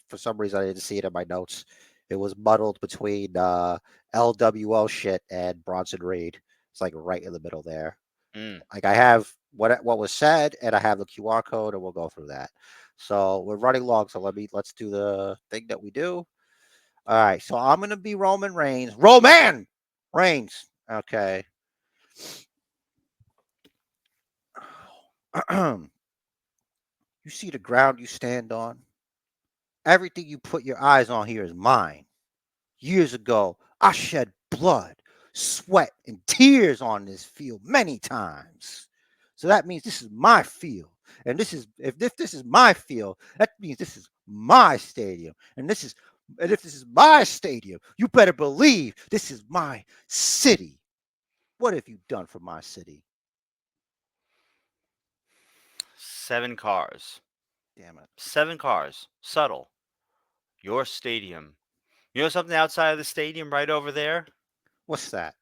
For some reason I didn't see it in my notes. It was muddled between LWO shit and Bronson Reed. It's like right in the middle there. Mm. Like I have what was said, and I have the QR code, and we'll go through that. So we're running long, so let's do the thing that we do. All right, so I'm gonna be Roman Reigns. Roman Reigns. Okay. You see the ground you stand on? Everything you put your eyes on here is mine. Years ago, I shed blood, sweat, and tears on this field many times. So that means this is my field. And this is if this is my field, that means this is my stadium. And if this is my stadium, you better believe this is my city. What have you done for my city? 7 cars. Damn it. 7 cars. Subtle. Your stadium. You know something outside of the stadium right over there? What's that?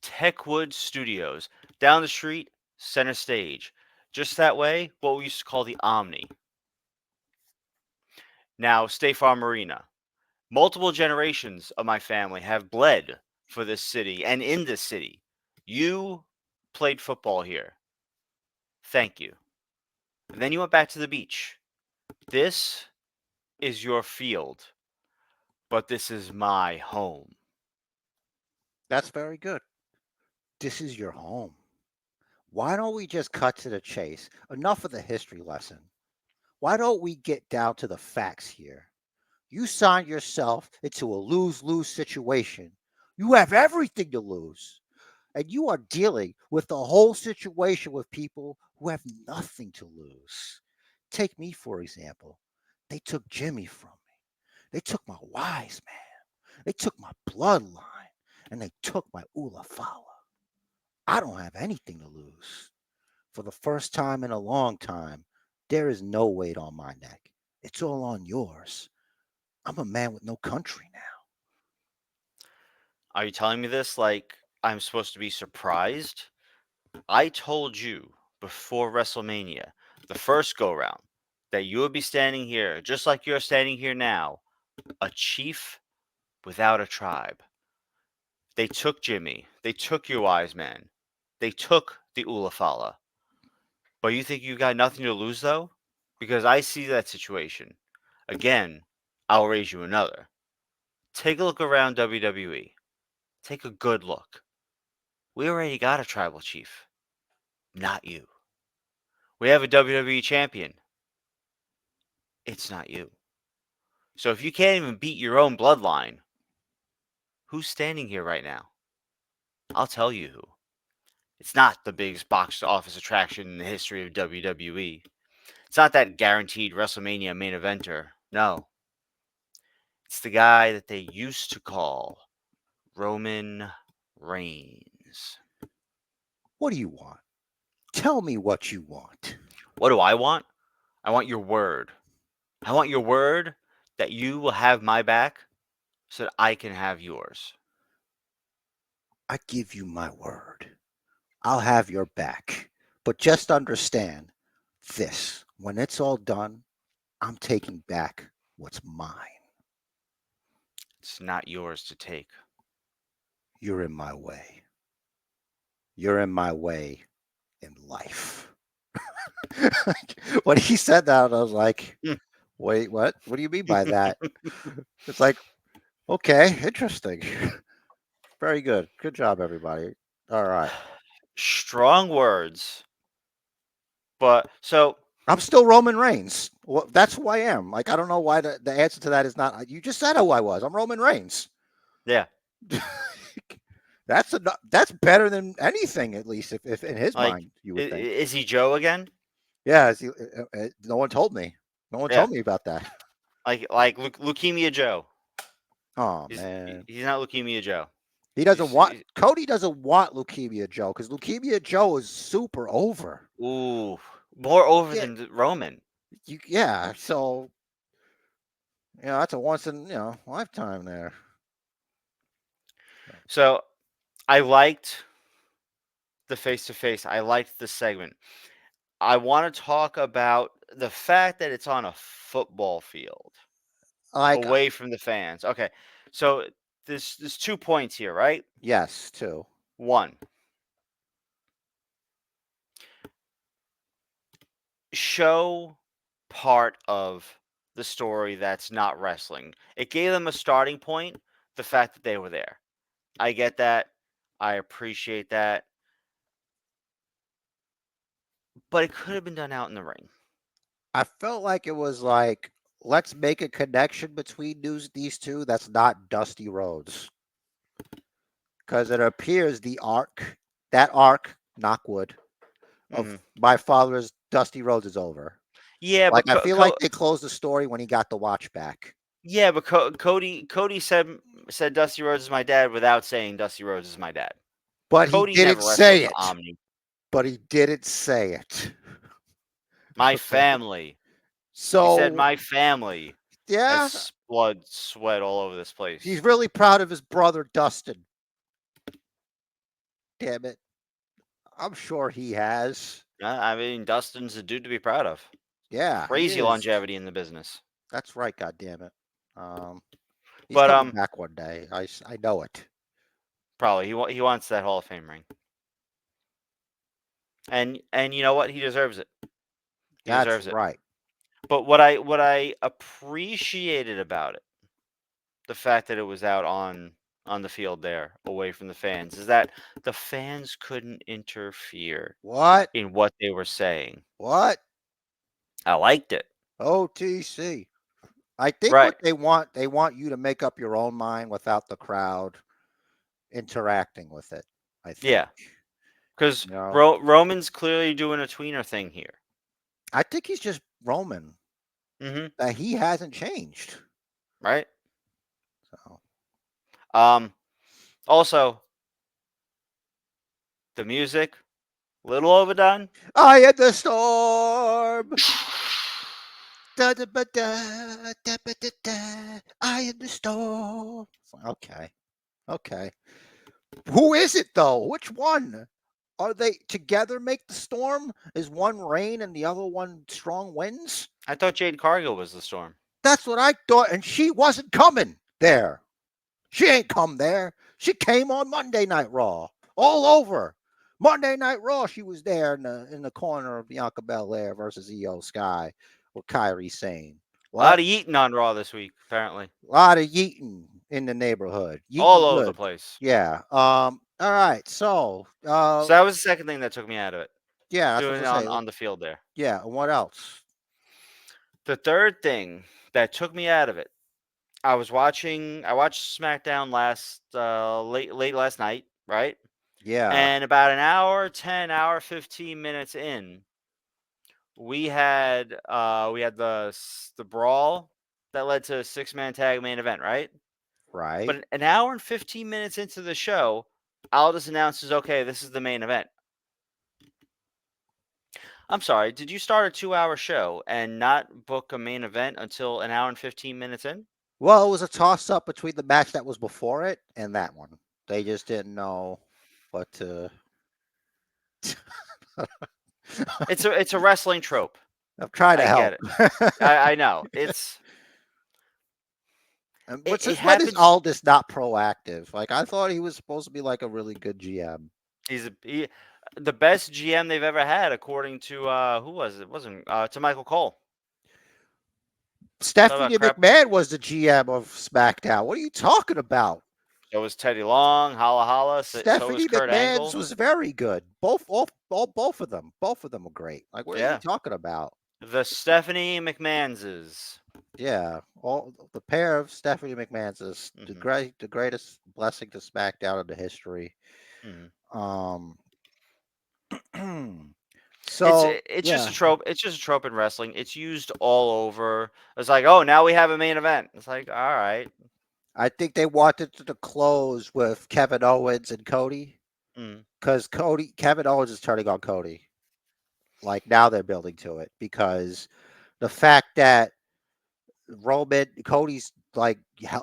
Techwood Studios. Down the street, center stage. Just that way, what we used to call the Omni. Now, State Farm Arena. Multiple generations of my family have bled for this city and in this city. You played football here. Thank you. And then you went back to the beach. This is your field, but this is my home. That's very good. This is your home. Why don't we just cut to the chase? Enough of the history lesson. Why don't we get down to the facts here? You signed yourself into a lose lose situation. You have everything to lose. And you are dealing with the whole situation with people who have nothing to lose. Take me, for example. They took Jimmy from me. They took my wise man. They took my bloodline. And they took my Ulafala. I don't have anything to lose. For the first time in a long time, there is no weight on my neck. It's all on yours. I'm a man with no country now. Are you telling me this like I'm supposed to be surprised? I told you before WrestleMania, the first go round, that you would be standing here just like you're standing here now, a chief without a tribe. They took Jimmy. They took your wise man. They took the Ulafala. But you think you got nothing to lose though? Because I see that situation. Again, I'll raise you another. Take a look around WWE. Take a good look. We already got a tribal chief. Not you. We have a WWE champion. It's not you. So if you can't even beat your own bloodline, who's standing here right now? I'll tell you who. It's not the biggest box office attraction in the history of WWE. It's not that guaranteed WrestleMania main eventer. No. It's the guy that they used to call Roman Reigns. What do you want? Tell me what you want. What do I want? I want your word. I want your word that you will have my back so that I can have yours. I give you my word. I'll have your back. But just understand this. When it's all done, I'm taking back what's mine. It's not yours to take. You're in my way. You're in my way in life. When he said that, I was like, Hmm. wait, what? What do you mean by that? It's like, okay, interesting. Very good. Good job, everybody. All right. Strong words. But so I'm still Roman Reigns. Well, that's who I am. Like, I don't know why the answer to that is not. You just said who I was. I'm Roman Reigns. yeah, That's better than anything, at least if in his like mind you would think. is he Joe again? Yeah, no one told me. No one Yeah, told me about that. like Leukemia Joe. Oh He's man, he's not Leukemia Joe. he doesn't want He's- Cody doesn't want Leukemia Joe because Leukemia Joe is super over. ooh, more over Yeah, than Roman. yeah. So that's a once in lifetime there. So I liked the face to face. I liked the segment. I want to talk about the fact that it's on a football field Like away from the fans. Okay. So there's 2 points here, right? yes, too. One, show part of the story that's not wrestling. It gave them a starting point, the fact that they were there. I get that. I appreciate that. But it could have been done out in the ring. I felt like it was like let's make a connection between these two. That's not Dusty Rhodes because it appears that arc, knockwood, of Hmm. my father's Dusty Rhodes is over. Yeah, Like but I feel like they closed the story when he got the watch back. Cody said Dusty Rhodes is my dad without saying Dusty Rhodes is my dad. But he Cody didn't never wrestled say the it. Omni. But he didn't say it. My Okay. family. He said So my family yeah, has blood, sweat all over this place. he's really proud of his brother Dustin. Damn it. I'm sure he has. I mean, Dustin's a dude to be proud of. Yeah, he Crazy is. longevity in the business. That's right, God damn it. Um, he's But coming back one day. I know it. probably he wants that Hall of Fame ring. And you know what? He deserves it. He That's deserves it. right. But what I appreciated about it, the fact that it was out on the field there, away from the fans, is that the fans couldn't interfere What? in what they were saying. What? I liked it. OTC. I think Right. what they want you to make up your own mind without the crowd interacting with it. I think. Yeah. Because You know, Roman's clearly doing a tweener thing here. I think he's just Roman. Mm-hmm. That he hasn't changed. Right. So Also, the music, little overdone. I am the storm. Da, da, ba, da, da, ba, da, da. I am the storm. Okay. Okay. Who is it though? Which one? Are they together make the storm? Is one rain and the other one strong winds? I thought Jade Cargill was the storm. That's what I thought. And she wasn't coming there. She ain't come there. She came on Monday Night Raw. All over. Monday Night Raw, she was there in the corner of Bianca Belair versus Io Sky with Kyrie Sane. A lot of eating on Raw this week, apparently. A lot of yeeting. in the neighborhood. all Yeeting over the good. place. Yeah. All right. So So that was the second thing that took me out of it. yeah, that's what Doing I it was gonna say. on the field there. Yeah. And what else? The third thing that took me out of it, I watched SmackDown late last night, right? Yeah. And about an hour, 10 hour, 15 minutes in, we had the brawl that led to a 6-man tag main event, right? Right. But an hour and 15 minutes into the show, Aldis announces, okay, this is the main event. I'm sorry, did you start a 2-hour show and not book a main event until an hour and 15 minutes in? Well, it was a toss up between the match that was before it and that one. They just didn't know what to. It's a wrestling trope. I'm trying to I get help. it. I know. And It, but it since when is happens. Aldis not proactive? Like I thought he was supposed to be like a really good GM. The best GM they've ever had, according to who was it? Wasn't to Michael Cole. Talk about Stephanie crap. McMahon was the GM of SmackDown. What are you talking about? So was Teddy Long, Holla Holla. So was Stephanie Kurt McMahon's Angle. was very good. Both of them. Both of them were great. Like what are you Yeah, talking about? the Stephanie McMahanses. Yeah, all the pair of Stephanie McMahon's is Hmm the greatest blessing to SmackDown in the history. hmm Um, It's so it's just a yeah, trope. It's just a trope in wrestling. It's used all over. It's like, oh, now we have a main event. It's like, all right. I think they wanted to close with Kevin Owens and Cody Mm, because Kevin Owens is turning on Cody. Like now they're building to it because the fact that Cody's like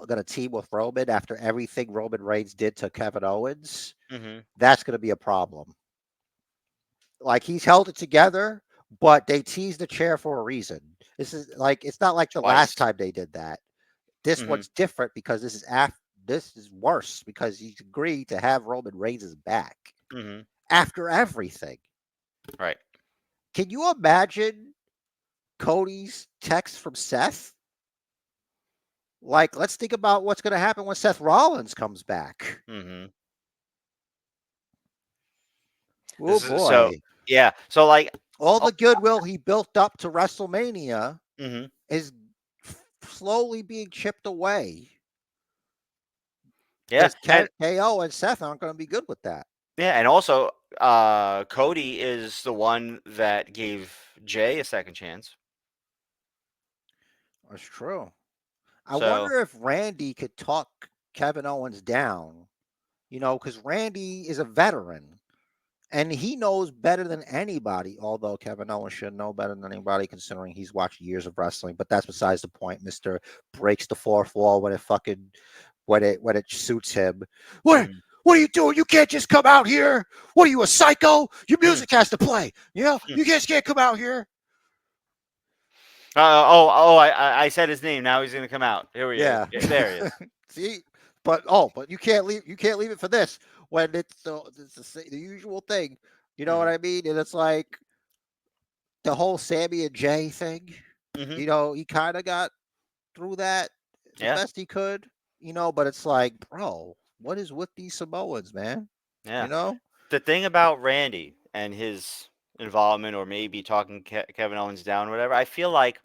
gonna team with Roman after everything Roman Reigns did to Kevin Owens, hmm that's gonna be a problem. Like he's held it together, but they teased the chair for a reason. This is like it's not like the last Twice. time they did that. This Hmm one's different because this is worse because he's agreed to have Roman Reigns' back hmm after everything. Right. Can you imagine Cody's text from Seth? Like, let's think about what's going to happen when Seth Rollins comes back. hmm Oh So boy. yeah. So like, All oh, the goodwill he built up to WrestleMania hmm is slowly being chipped away yeah, because and KO and Seth aren't going to be good with that. yeah, and also, Cody is the one that gave Jay a second chance. That's true. I So, wonder if Randy could talk Kevin Owens down, because Randy is a veteran and he knows better than anybody, although Kevin Owens should know better than anybody considering he's watched years of wrestling, but that's besides the point. Mr. breaks the fourth wall when it suits him. What mhm, what are you doing? You can't just come out here. What are you, a psycho? Your mhm, music has to play. mhm. You just can't come out here. I said his name. Now he's gonna come out. Here we go. Yeah. Yeah, there he is. See, but you can't leave it for this when it's the usual thing. You know what Hmm I mean? And it's like the whole Sammy and Jay thing. hmm He kind of got through that the Yeah, best he could. But it's like, bro, what is with these Samoans, man? yeah. You know, The thing about Randy and his involvement, or maybe talking Kevin Owens down, or whatever, I feel like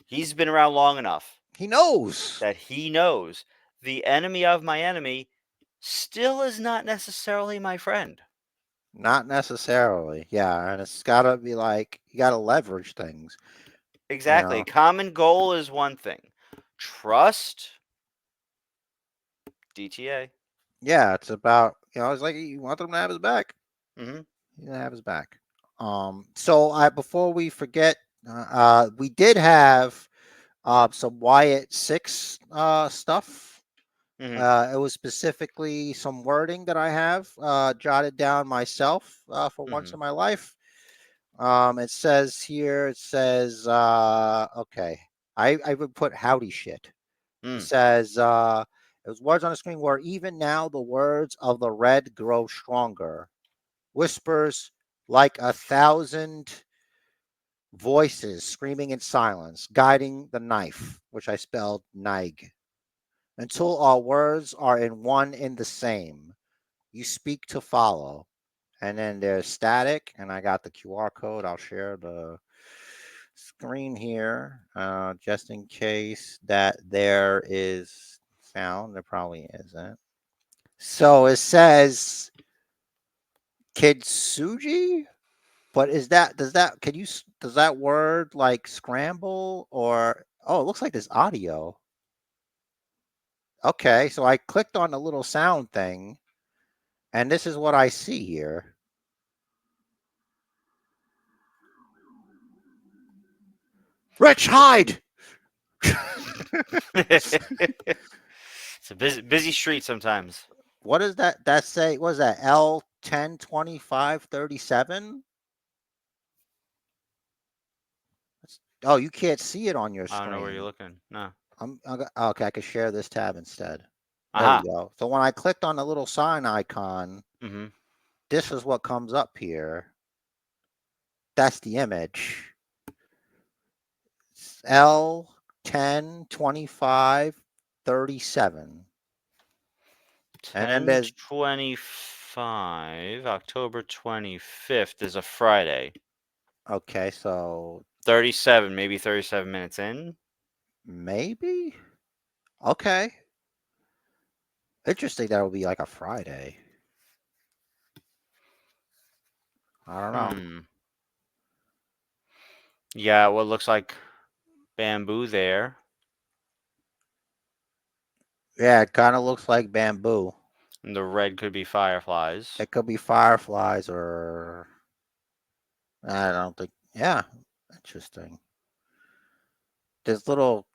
he's been around long enough he knows. that he knows the enemy of my enemy still is not necessarily my friend. Not necessarily, yeah, and it's gotta be like you gotta leverage things. You Exactly. know, Common goal is one thing. Trust, DTA. yeah, it's about it's like you want them to have his back. Hmm You have his back. So I before we forget, we did have some Wyatt Six stuff. hmm It was specifically some wording that I have jotted down myself for once hmm in my life. It says, okay, I would put howdy shit. It Mm. says, it was words on the screen where even now the words of the red grow stronger. Whispers like 1,000 voices screaming in silence, guiding the knife, which I spelled Nig. until all words are in one in the same. You speak to follow. And then there's static, and I got the QR code. I'll share the screen here just in case that there is sound. There probably isn't. So it says Kintsugi, but does that word like scramble or oh, it looks like there's audio. Okay, so I clicked on the little sound thing, and this is what I see here. Rich, hide! It's a busy street sometimes. What does that say? What is that? L102537? Oh, you can't see it on your I don't know where you're screen. looking. No. Okay, I can share this tab instead. There we Aha. go. So when I clicked on the little sign icon, Mm-hmm. this is what comes up here. That's the image. L102537. And then Ten there's twenty-five. October 25th is a Friday. okay, so 37, maybe 37 minutes in. maybe? Okay. Interesting that it would be like a Friday. I don't know. Hmm. Yeah, what looks like bamboo there. Yeah, it kind of looks like bamboo. And the red could be fireflies. It could be fireflies or I don't think. Yeah, interesting. This little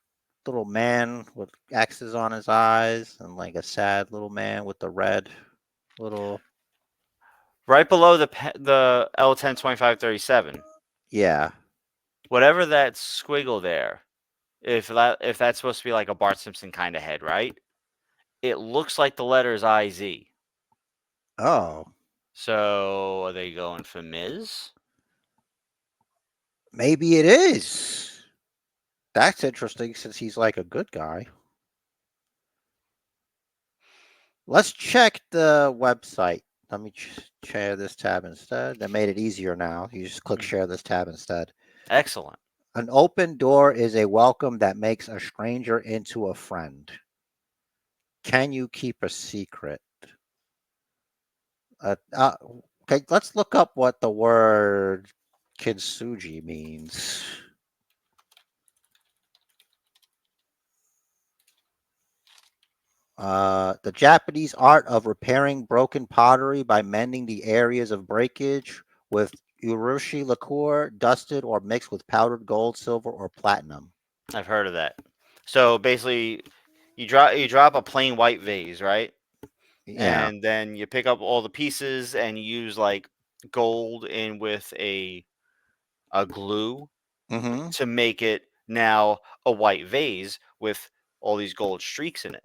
man with X's on his eyes and like a sad little man with the red little. Right below the L102537. Yeah. Whatever that squiggle there, if that's supposed to be like a Bart Simpson kind of head, right? It looks like the letters IZ. Oh, So are they going for Miz? maybe it is. That's interesting since he's like a good guy. Let's check the website. Let me share this tab instead. That made it easier now. You just click Mm, share this tab instead. excellent. An open door is a welcome that makes a stranger into a friend. Can you keep a secret? Uh, uh, okay, let's look up what the word kintsugi means. The Japanese art of repairing broken pottery by mending the areas of breakage with urushi liqueur, dusted or mixed with powdered gold, silver, or platinum. I've heard of that. So basically, you drop a plain white vase, right? Yeah. And then you pick up all the pieces and you use like gold in with a glue Mm-hmm. to make it now a white vase with all these gold streaks in it.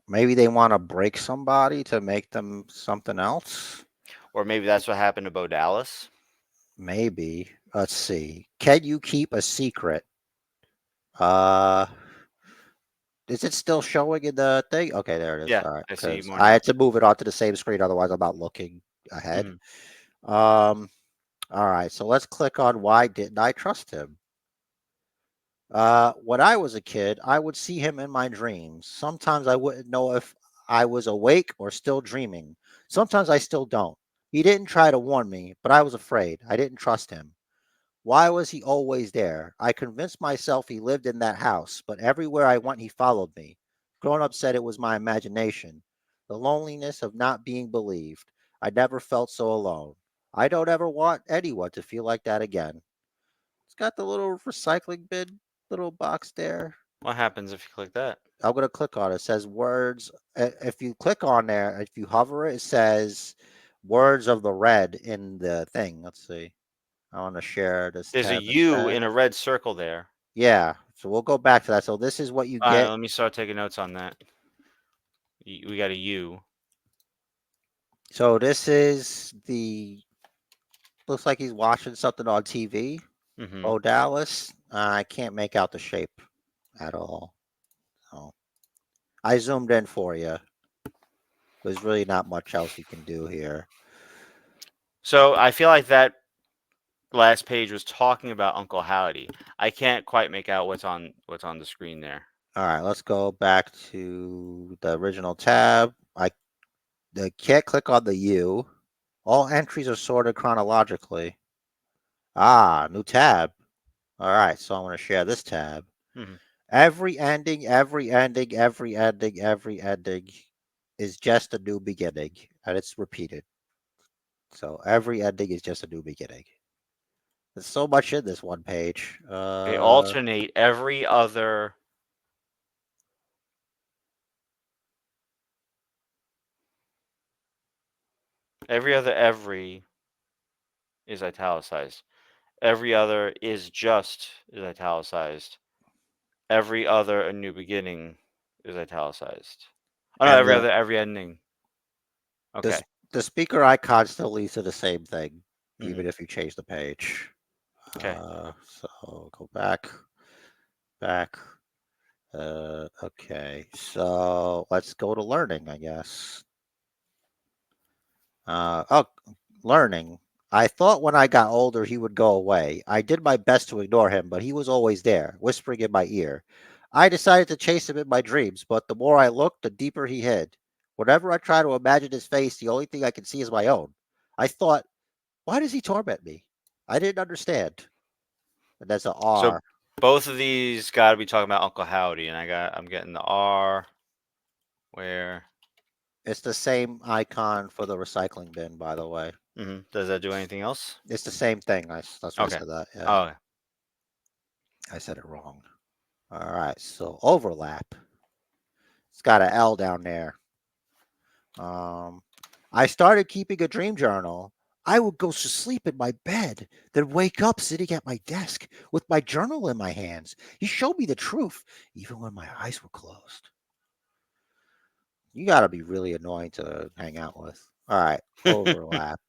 Maybe they want to break somebody to make them something else. Or maybe that's what happened to Bo Dallas. Maybe. Let's see. Can you keep a secret? Uh, is it still showing in the thing? Okay, there it is. Yeah, All right, I see because more I now. had to move it onto the same screen, otherwise I'm not looking ahead. Mhm. Um, all right, so let's click on why didn't I trust him? When I was a kid, I would see him in my dreams. Sometimes I wouldn't know if I was awake or still dreaming. Sometimes I still don't. He didn't try to warn me, but I was afraid. I didn't trust him. Why was he always there? I convinced myself he lived in that house, but everywhere I went, he followed me. Grown up said it was my imagination. The loneliness of not being believed. I never felt so alone. I don't ever want anyone to feel like that again. It's got the little recycling bin, little box there. What happens if you click that? I'm going to click on it. It says words. If you click on there, if you hover it, it says words of the red in the thing. Let's see. I want to share this There's a tab U instead. in a red circle there. Yeah, so we'll go back to that. So this is what you All right, get. let me start taking notes on that. We got a U. So this is the looks like he's watching something on TV. Mm-hmm. Oh, Dallas. I can't make out the shape at all. So I zoomed in for you. There's really not much else you can do here. So I feel like that last page was talking about Uncle Howdy. I can't quite make out what's on the screen there. All right, let's go back to the original tab. I can't click on the U. All entries are sorted chronologically. Ah, new tab. All right, so I'm going to share this tab. Mhm. Every ending, every ending, every ending, every ending is just a new beginning, and it's repeated. So every ending is just a new beginning. There's so much in this one page. They alternate every is italicized. Every other is just is italicized. Every other a new beginning is italicized. Oh no, and every ending. the Okay. the speaker icon still leads to the same thing, Mhm. even if you change the page. Okay. So go back. Okay, so let's go to learning, I guess. Oh, learning. I thought when I got older he would go away. I did my best to ignore him, but he was always there, whispering in my ear. I decided to chase him in my dreams, but the more I looked, the deeper he hid. Whenever I try to imagine his face, the only thing I can see is my own. I thought, why does he torment me? I didn't understand. And there's an So R. both of these got to be talking about Uncle Howdy, and I'm getting the R where. It's the same icon for the recycling bin, by the way. Does that do anything else? It's the same thing. That's why I Okay. said that. Yeah, Oh, I said it wrong. All right, so overlap. It's got an L down there. Um, I started keeping a dream journal. I would go to sleep in my bed, then wake up sitting at my desk with my journal in my hands. He showed me the truth, even when my eyes were closed. You got to be really annoying to hang out with. All right, overlap.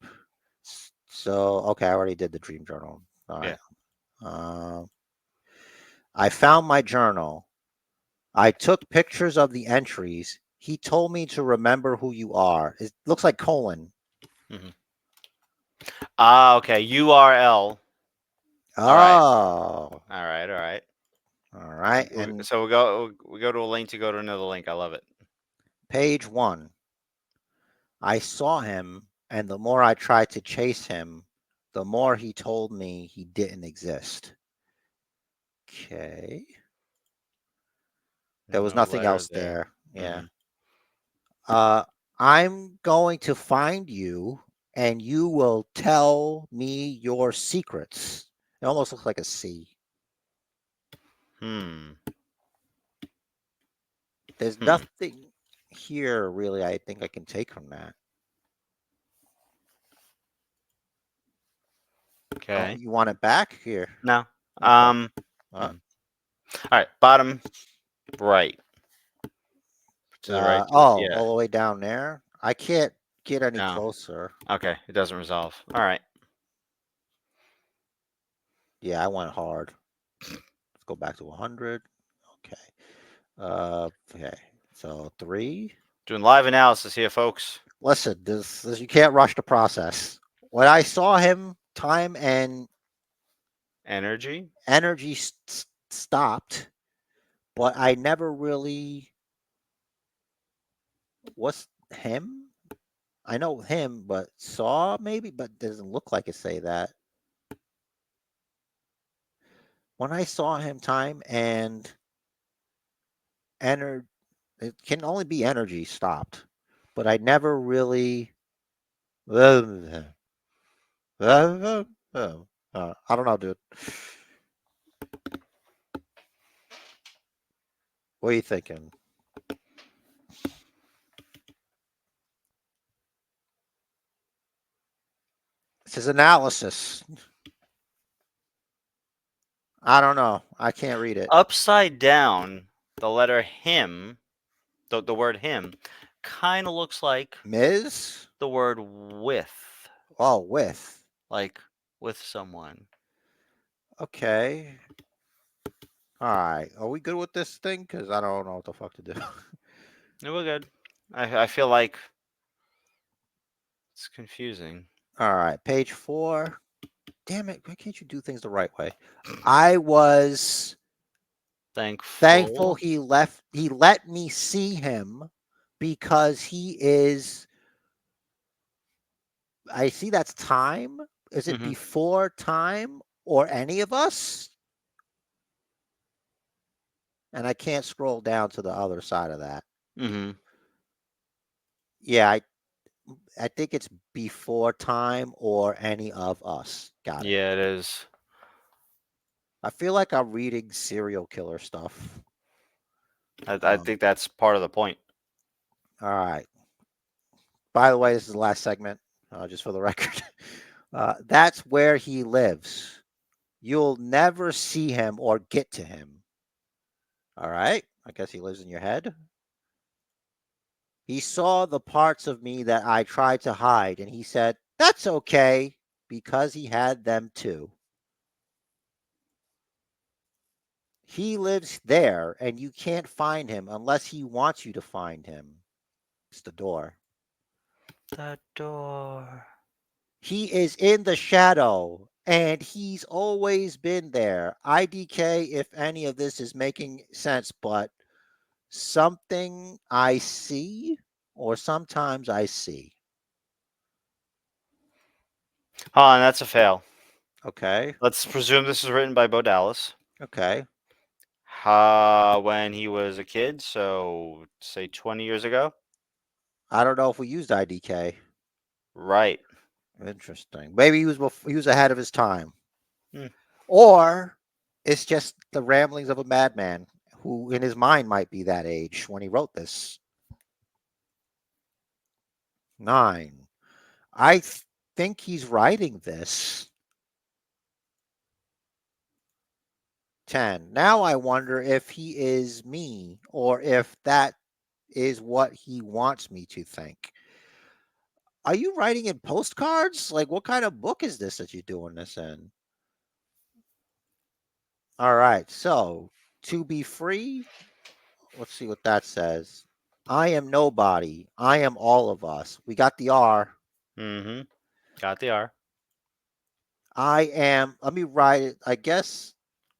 So, okay, I already did the dream journal. All yeah. right. Um, I found my journal. I took pictures of the entries. He told me to remember who you are. It looks like colon. hmm Okay. URL. All right. Oh, All right. All right. all right. And So we go to a link to go to another link. I love it. page one, I saw him, and the more I tried to chase him, the more he told me he didn't exist. Okay. There was No nothing letter else there. there. Yeah. hmm Uh, I'm going to find you, and you will tell me your secrets. It almost looks like a C. Hmm. There's Hmm. nothing here really I think I can take from that. Oh, Okay. you want it back here? No. Okay. Uh, Mhm. All right. Bottom right to the right. Yeah. all the way down there. I can't get any No. closer. Okay. It doesn't resolve. All right. Yeah, I went hard. Let's go back to 100. Okay. Okay. So 3. Doing live analysis here, folks. Listen, this you can't rush the process. When I saw him, time and Energy. energy stopped, but I never really what's him? I know him, but saw maybe, but doesn't look like it say that. When I saw him, time and energy, it can only be energy stopped, but I never really. I don't know, dude. What are you thinking? This is analysis. I don't know. I can't read it. Upside down, the letter him, the word him, kind of looks like Ms. the word with, Oh, with. like with someone. Okay. All right. Are we good with this thing? Because I don't know what the fuck to do. No, we're good. I feel like it's confusing. All right, page 4. Damn it! Why can't you do things the right way? I was thankful Thankful. he let me see him because he is I see that's time. Is it Mm-hmm. before time or any of us? And I can't scroll down to the other side of that. Mm-hmm. Yeah, I think it's before time or any of us. Got it. Yeah, it is. I feel like I'm reading serial killer stuff. I think that's part of the point. All right. By the way, this is the last segment, just for the record. That's where he lives. You'll never see him or get to him. All right. I guess he lives in your head. He saw the parts of me that I tried to hide, and he said, "That's okay," because he had them too. He lives there, and you can't find him unless he wants you to find him. It's the door. The door. He is in the shadow, and he's always been there. IDK, if any of this is making sense, but something I see, or sometimes I see. Oh, and that's a fail. Okay. Let's presume this is written by Bo Dallas. Okay. When he was a kid, so say 20 years ago. I don't know if we used IDK. Right. Interesting. Maybe he was ahead of his time. Hmm. Or it's just the ramblings of a madman who in his mind might be that age when he wrote this. 9. I think he's writing this. 10. Now I wonder if he is me or if that is what he wants me to think. Are you writing in postcards? Like, what kind of book is this that you're doing this in? All right. So, to be free, let's see what that says. I am nobody. I am all of us. We got the R. Mm-hmm. Got the R. I am, let me write it. I guess,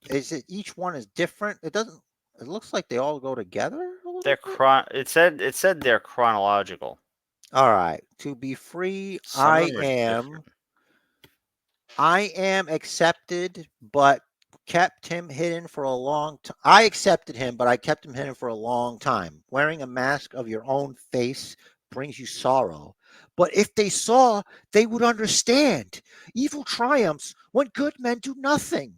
is it each one is different? It doesn't, it looks like they all go together a They're little bit. it said they're chronological. All right. To be free, Some of them are different. I am accepted, but kept him hidden for a long time. I accepted him, but I kept him hidden for a long time. Wearing a mask of your own face brings you sorrow. But if they saw, they would understand. Evil triumphs when good men do nothing.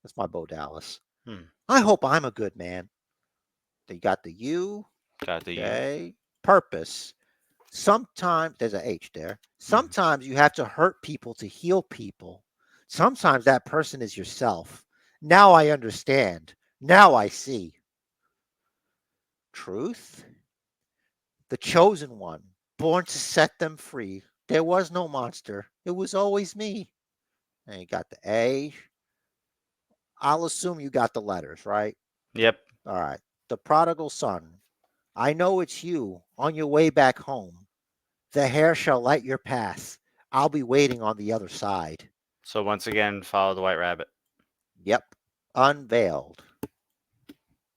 That's my Bo Dallas. Hmm. I hope I'm a good man. They got the U. Got the U. Okay. Purpose. Sometimes there's a H there. Mhm. Sometimes you have to hurt people to heal people. Sometimes that person is yourself. Now I understand. Now I see. Truth. The chosen one, born to set them free. There was no monster. It was always me. And you got the A. I'll assume you got the letters, right? Yep. All right. The prodigal son. I know it's you on your way back home. The hair shall light your path. I'll be waiting on the other side. So once again, follow the White Rabbit. Yep. Unveiled.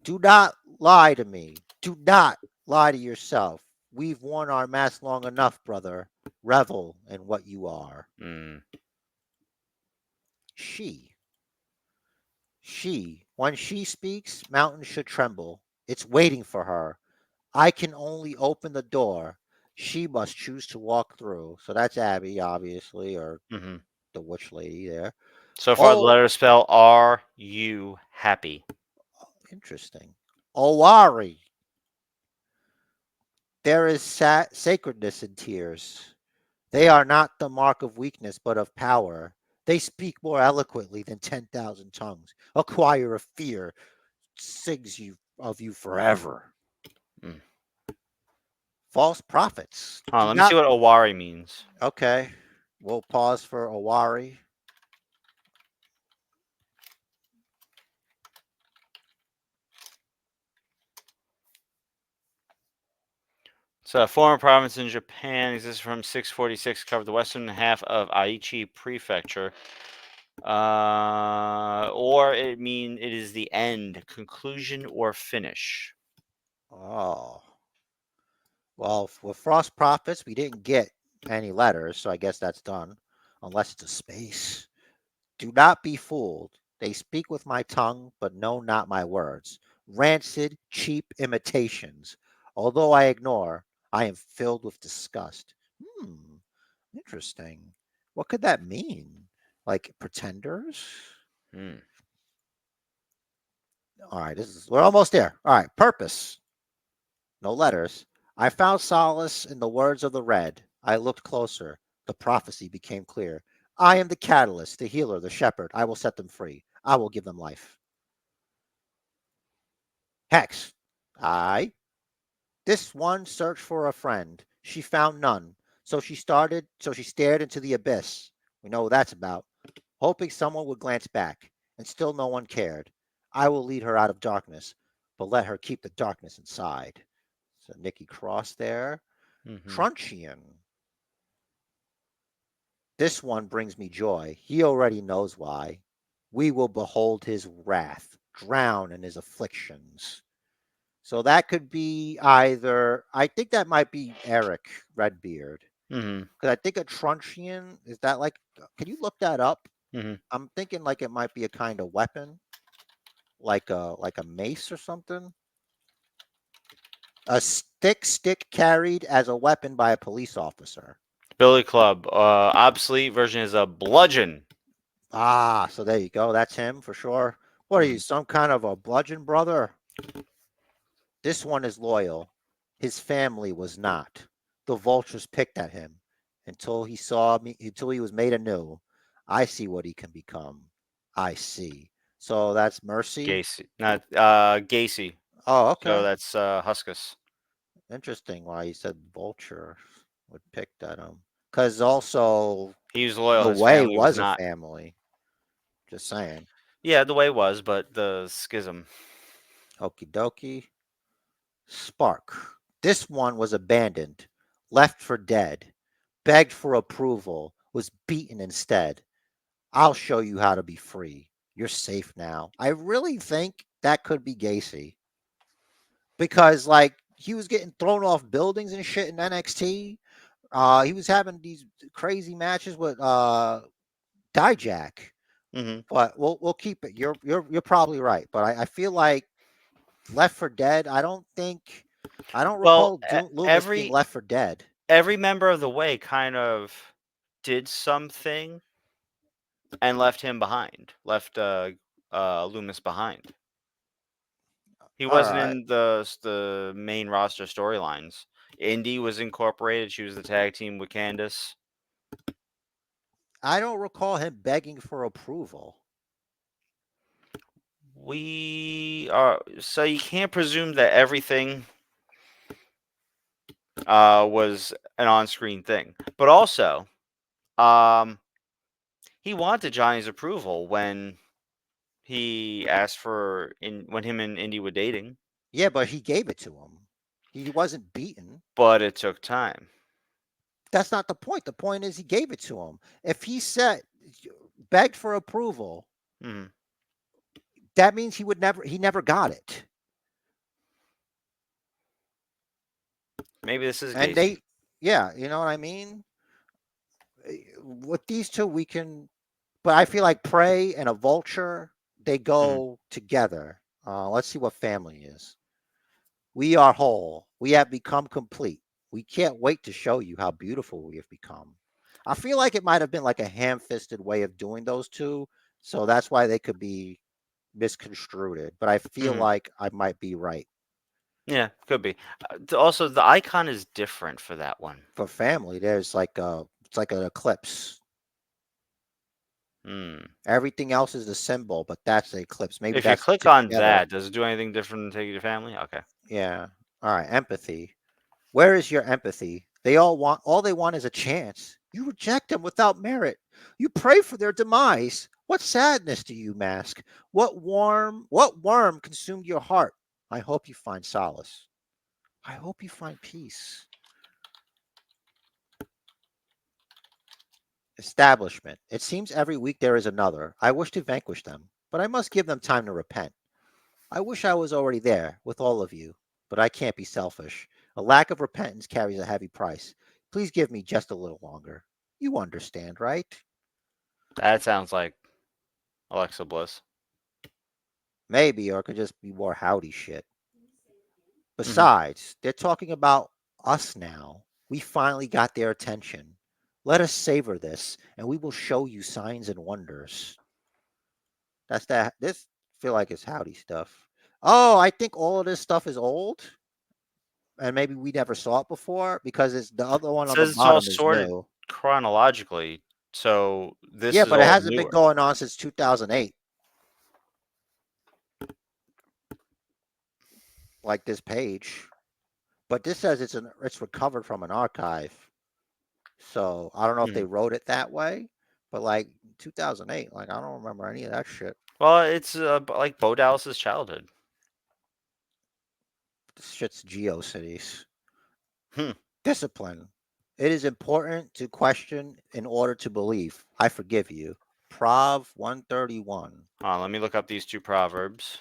Do not lie to me. Do not lie to yourself. We've worn our mask long enough, brother. Revel in what you are. Mm. She. She. When she speaks, mountains should tremble. It's waiting for her. I can only open the door. She must choose to walk through. So that's Abby, obviously, or Hmm. the witch lady there. So far, the Oh, letters spell "Are you happy?" interesting. Owari. There is sacredness in tears. They are not the mark of weakness, but of power. They speak more eloquently than 10,000 tongues. A choir of fear sings you of you forever. Mm. False prophets. Hold on, Do let me see not. what Owari means. Okay. We'll pause for Owari. So, a former province in Japan exists from 646, covered the western half of Aichi Prefecture. Or it is the end, conclusion, or finish. Oh. Well, with Frost Prophets, we didn't get any letters, so I guess that's done. Unless it's a space. Do not be fooled. They speak with my tongue, but know not my words. Rancid, cheap imitations. Although I ignore, I am filled with disgust. Hmm, interesting. What could that mean? Like pretenders? Hmm. All right, we're almost there. All right, purpose. No letters. I found solace in the words of the red. I looked closer. The prophecy became clear. I am the catalyst, the healer, the shepherd. I will set them free. I will give them life. Hex. I. This one searched for a friend. She found none. So she stared into the abyss. We know what that's about. Hoping someone would glance back. And still no one cared. I will lead her out of darkness, but let her keep the darkness inside. So Nikki Cross there. Mm-hmm. Truncheon. This one brings me joy. He already knows why. We will behold his wrath, drown in his afflictions. So that could be either, I think that might be Eric Redbeard. Mm-hmm. Because I think a truncheon, is that like, can you look that up? Mm-hmm. I'm thinking like it might be a kind of weapon, like a mace or something. A stick carried as a weapon by a police officer. Billy Club. Obsolete version is a bludgeon. Ah, so there you go. That's him for sure. What are you, Mhm. some kind of a bludgeon brother? This one is loyal. His family was not. The vultures picked at him until he was made anew. I see what he can become. I see. So that's Mercy. Gacy. Not Gacy. Oh, So okay. that's Huskus. Interesting why he said vulture would pick at him. Because also He was loyal. the His way family was was a not. family. Just saying. Yeah, the way was, but the schism. Okie dokie. Spark. This one was abandoned, left for dead, begged for approval, was beaten instead. I'll show you how to be free. You're safe now. I really think that could be Gacy because, like, he was getting thrown off buildings and shit in NXT. He was having these crazy matches with Dijak. Mm-hmm. But we'll keep it. You're probably right. But I feel like Left for Dead. I don't Well, recall Loomis being every Left for Dead. every member of the way kind of did something and left him behind. Left Loomis behind. He All wasn't right. in the main roster storylines. Indy was incorporated. She was the tag team with Candice. I don't recall him begging for approval. We are so you can't presume that everything was an on-screen thing. But also, um, he wanted Johnny's approval when he asked for in when him and Indy were dating, Yeah, but he gave it to him. He wasn't beaten. but it took time. That's not the point. The point is he gave it to him. If he said begged for approval, Mhm. that means he never got it. Maybe this is And Gacy. yeah, you know what I mean? With these two, we can, but I feel like Prey and a Vulture, they Mhm. go together. Let's see what family is. We are whole. We have become complete. We can't wait to show you how beautiful we have become. I feel like it might have been like a ham fisted way of doing those two. So that's why they could be misconstrued. But I feel Mhm. like I might be right. Yeah, could be. Also, the icon is different for that one. For family, it's like an eclipse. Hmm. Everything else is a symbol, but that's the eclipse. Maybe If you that's click on together. that, does it do anything different than take your family? Okay. Yeah. All right. Empathy. Where is your empathy? All they want is a chance. You reject them without merit. You pray for their demise. What sadness do you mask? What worm consumed your heart? I hope you find solace. I hope you find peace. Establishment. It seems every week there is another. I wish to vanquish them, but I must give them time to repent. I wish I was already there with all of you, but I can't be selfish. A lack of repentance carries a heavy price. Please give me just a little longer. You understand, right? That sounds like Alexa Bliss. Maybe, or it could just be more howdy shit. Hmm. Besides, they're talking about us now. We finally got their attention. Let us savor this, and we will show you signs and wonders. That's that. This feel like it's howdy stuff. Oh, I think all of this stuff is old, and maybe we never saw it before because it's the other It one on the says it's all bottom is sorted new. chronologically, so this Yeah, is but it all hasn't been newer. going on since 2008, like this page. But this says it's recovered from an archive. So I don't know if they Mhm. wrote it that way, but like 2008, like I don't remember any of that shit. Well, it's like Bo Dallas's childhood. This shit's GeoCities. Hmm. Discipline. It is important to question in order to believe. I forgive you. Prov 131. Let me look up these two proverbs.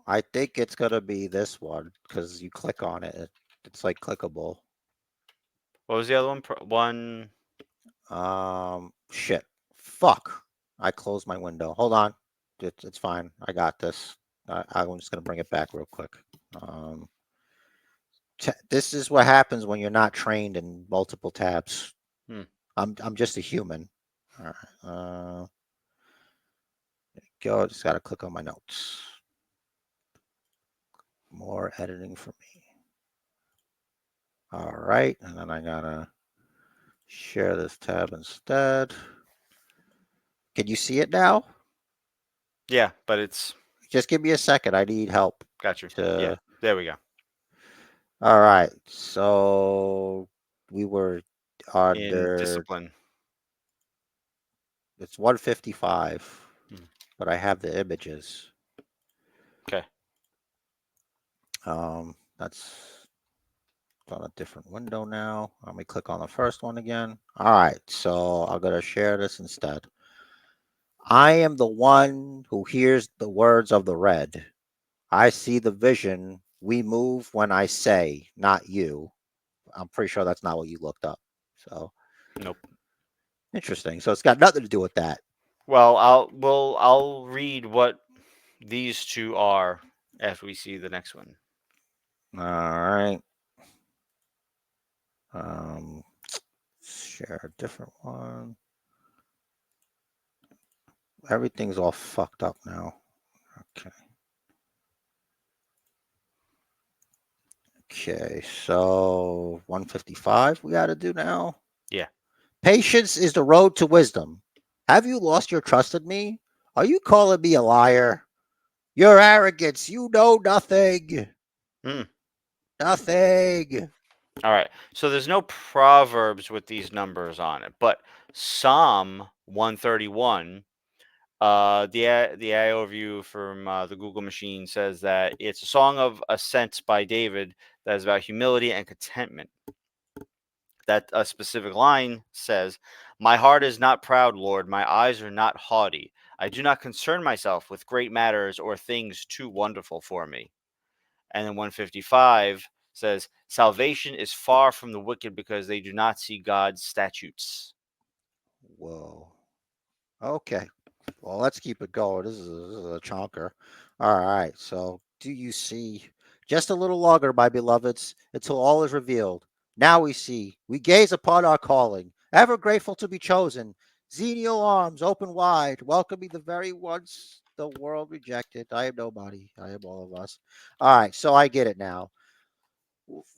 I think it's gonna be this one because you click on it, it's like clickable. What was the other one? One. Shit. Fuck. I closed my window. Hold on. It's fine. I got this. I'm just gonna bring it back real quick. Um, this is what happens when you're not trained in multiple tabs. Hmm. I'm just a human. All right. Go. Just gotta click on my notes. More editing for me. All right, and then I gotta share this tab instead. Can you see it now? Yeah, but it's Just give me a second. I need help. got you. Yeah, To there we go. All right. So we were In under discipline. it's 155, Hmm. but I have the images. Okay. That's on a different window now. Let me click on the first one again. All right. So I'm gonna share this instead. I am the one who hears the words of the red. I see the vision. We move when I say, not you. I'm pretty sure that's not what you looked up. So Nope. interesting. So it's got nothing to do with that. Well, I'll read what these two are after we see the next one. All right. Um, share a different one. Everything's all fucked up now. Okay. Okay. So 155 we got to do now. Yeah. Patience is the road to wisdom. Have you lost your trust in me? Are you calling me a liar? Your arrogance. You know nothing. Hmm. Nothing. All right. So there's no proverbs with these numbers on it, but Psalm 131. The AI overview from the Google machine says that it's a song of ascent by David that is about humility and contentment. That a specific line says, "My heart is not proud, Lord. My eyes are not haughty. I do not concern myself with great matters or things too wonderful for me." And then 155 says, "Salvation is far from the wicked because they do not see God's statutes." Whoa. Okay. Well, let's keep it going. This is a chonker. All right. So, do you see just a little longer, my beloveds, until all is revealed? Now we see, we gaze upon our calling, ever grateful to be chosen. Xenial arms open wide, welcoming the very ones the world rejected. I am nobody. I am all of us. All right. So, I get it now.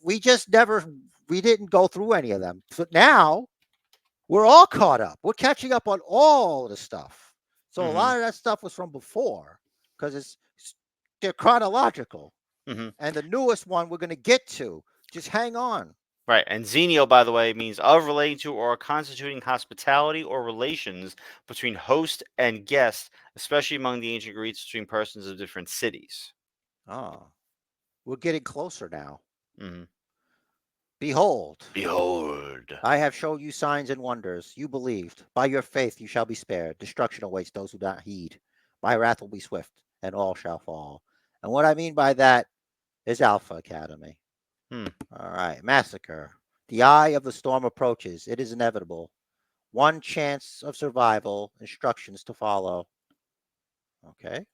We just never, we didn't go through any of them. So now we're all caught up. We're catching up on all the stuff. So a Hmm. lot of that stuff was from before because they're chronological. Hmm. And the newest one we're going to get to. Just hang on. Right. And xenial, by the way, means of relating to or constituting hospitality or relations between host and guest, especially among the ancient Greeks between persons of different cities. Oh, we're getting closer now. Hmm. Behold, Behold. I have showed you signs and wonders. You believed. By your faith you shall be spared. Destruction awaits those who do not heed. My wrath will be swift, and all shall fall. And what I mean by that is Alpha Academy. Hmm. All right. Massacre. The eye of the storm approaches. It is inevitable. One chance of survival. Instructions to follow. Okay.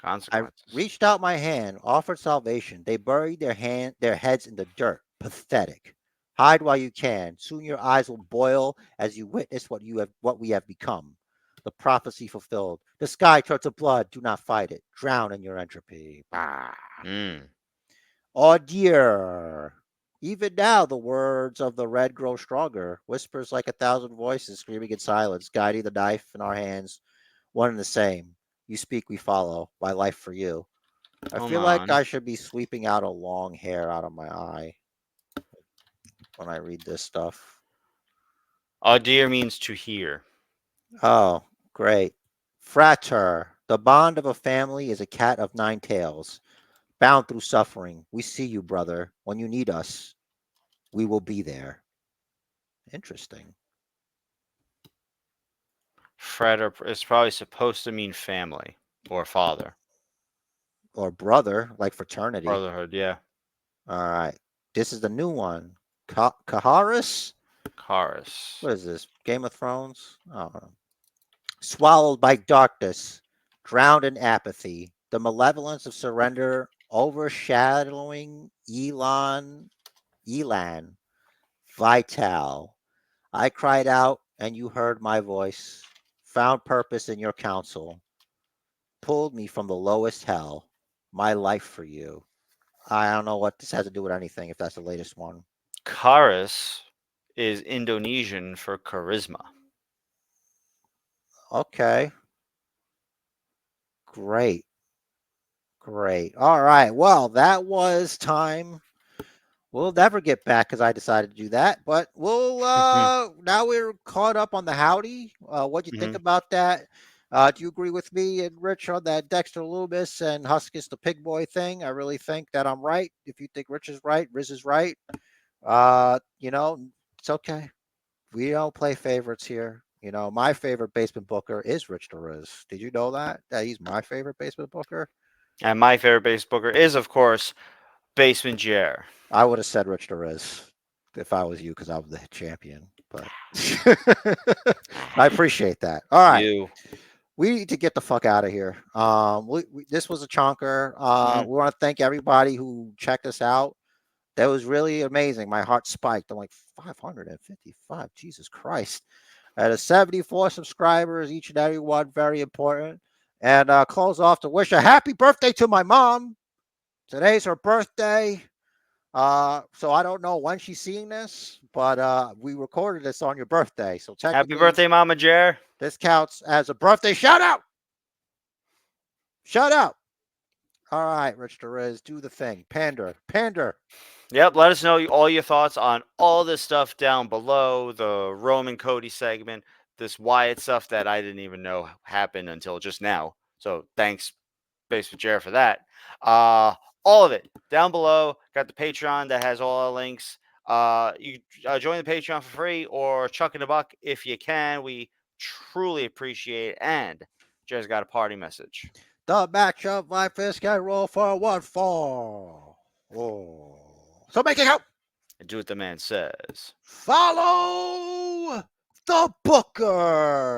I Consequences. reached out my hand, offered salvation. They buried their heads in the dirt. Pathetic. Hide while you can. Soon your eyes will boil as you witness what we have become. The prophecy fulfilled. The sky turns to blood. Do not fight it. Drown in your entropy. Bah. Mm. Oh dear. Even now, the words of the red grow stronger. Whispers like 1,000 voices screaming in silence, guiding the knife in our hands, one and the same. You speak, we follow. My life for you. I Come feel like on. I should be sweeping out a long hair out of my eye when I read this stuff. Audir means to hear. Oh, great. Frater. The bond of a family is a cat of 9 tails, bound through suffering. We see you, brother. When you need us, we will be there. Interesting. Frater is probably supposed to mean family or father. Or brother, like fraternity. Brotherhood, yeah. All right. This is the new one. Kaharis? Chorus. What is this? Game of Thrones? Oh. Swallowed by darkness, drowned in apathy, the malevolence of surrender overshadowing Elan, Vital. I cried out, and you heard my voice, found purpose in your counsel, pulled me from the lowest hell, my life for you. I don't know what this has to do with anything, if that's the latest one. Chorus is Indonesian for charisma. Okay, great. Great. All right. Well, that was time. We'll never get back because I decided to do that. But we'll now we're caught up on the Howdy. What do you think Mhm. about that? Do you agree with me and Rich on that Dexter Loomis and Huskus the Pig Boy thing? I really think that I'm right. If you think Rich is right, Riz is right. It's okay. We don't play favorites here. My favorite basement booker is Rich the Riz. Did you know that? That he's my favorite basement booker? And my favorite base booker is, of course, Basement Jer. I would have said Rich the Riz if I was you because I was the champion. But I appreciate that. All right. You. We need to get the fuck out of here. This was a chonker. Mhm. We want to thank everybody who checked us out. That was really amazing. My heart spiked. I'm like 555. Jesus Christ. At a 74 subscribers, each and every one, very important. And close off to wish a happy birthday to my mom. Today's her birthday. So I don't know when she's seeing this, but we recorded this on your birthday. So Happy technically, birthday, Mama Jer. this counts as a birthday shout out. Shout out. All right, Rich Derez, do the thing. Pander. Yep, let us know all your thoughts on all this stuff down below. The Roman Cody segment, this Wyatt stuff that I didn't even know happened until just now. So thanks, Basement Jer, for that. All of it down below. Got the Patreon that has all our links. You join the Patreon for free or chuck in a buck if you can. We truly appreciate it. And Jer's got a party message. The matchup, my fist can roll for 1-4. Oh. So make it count. And do what the man says. Follow the Bookers.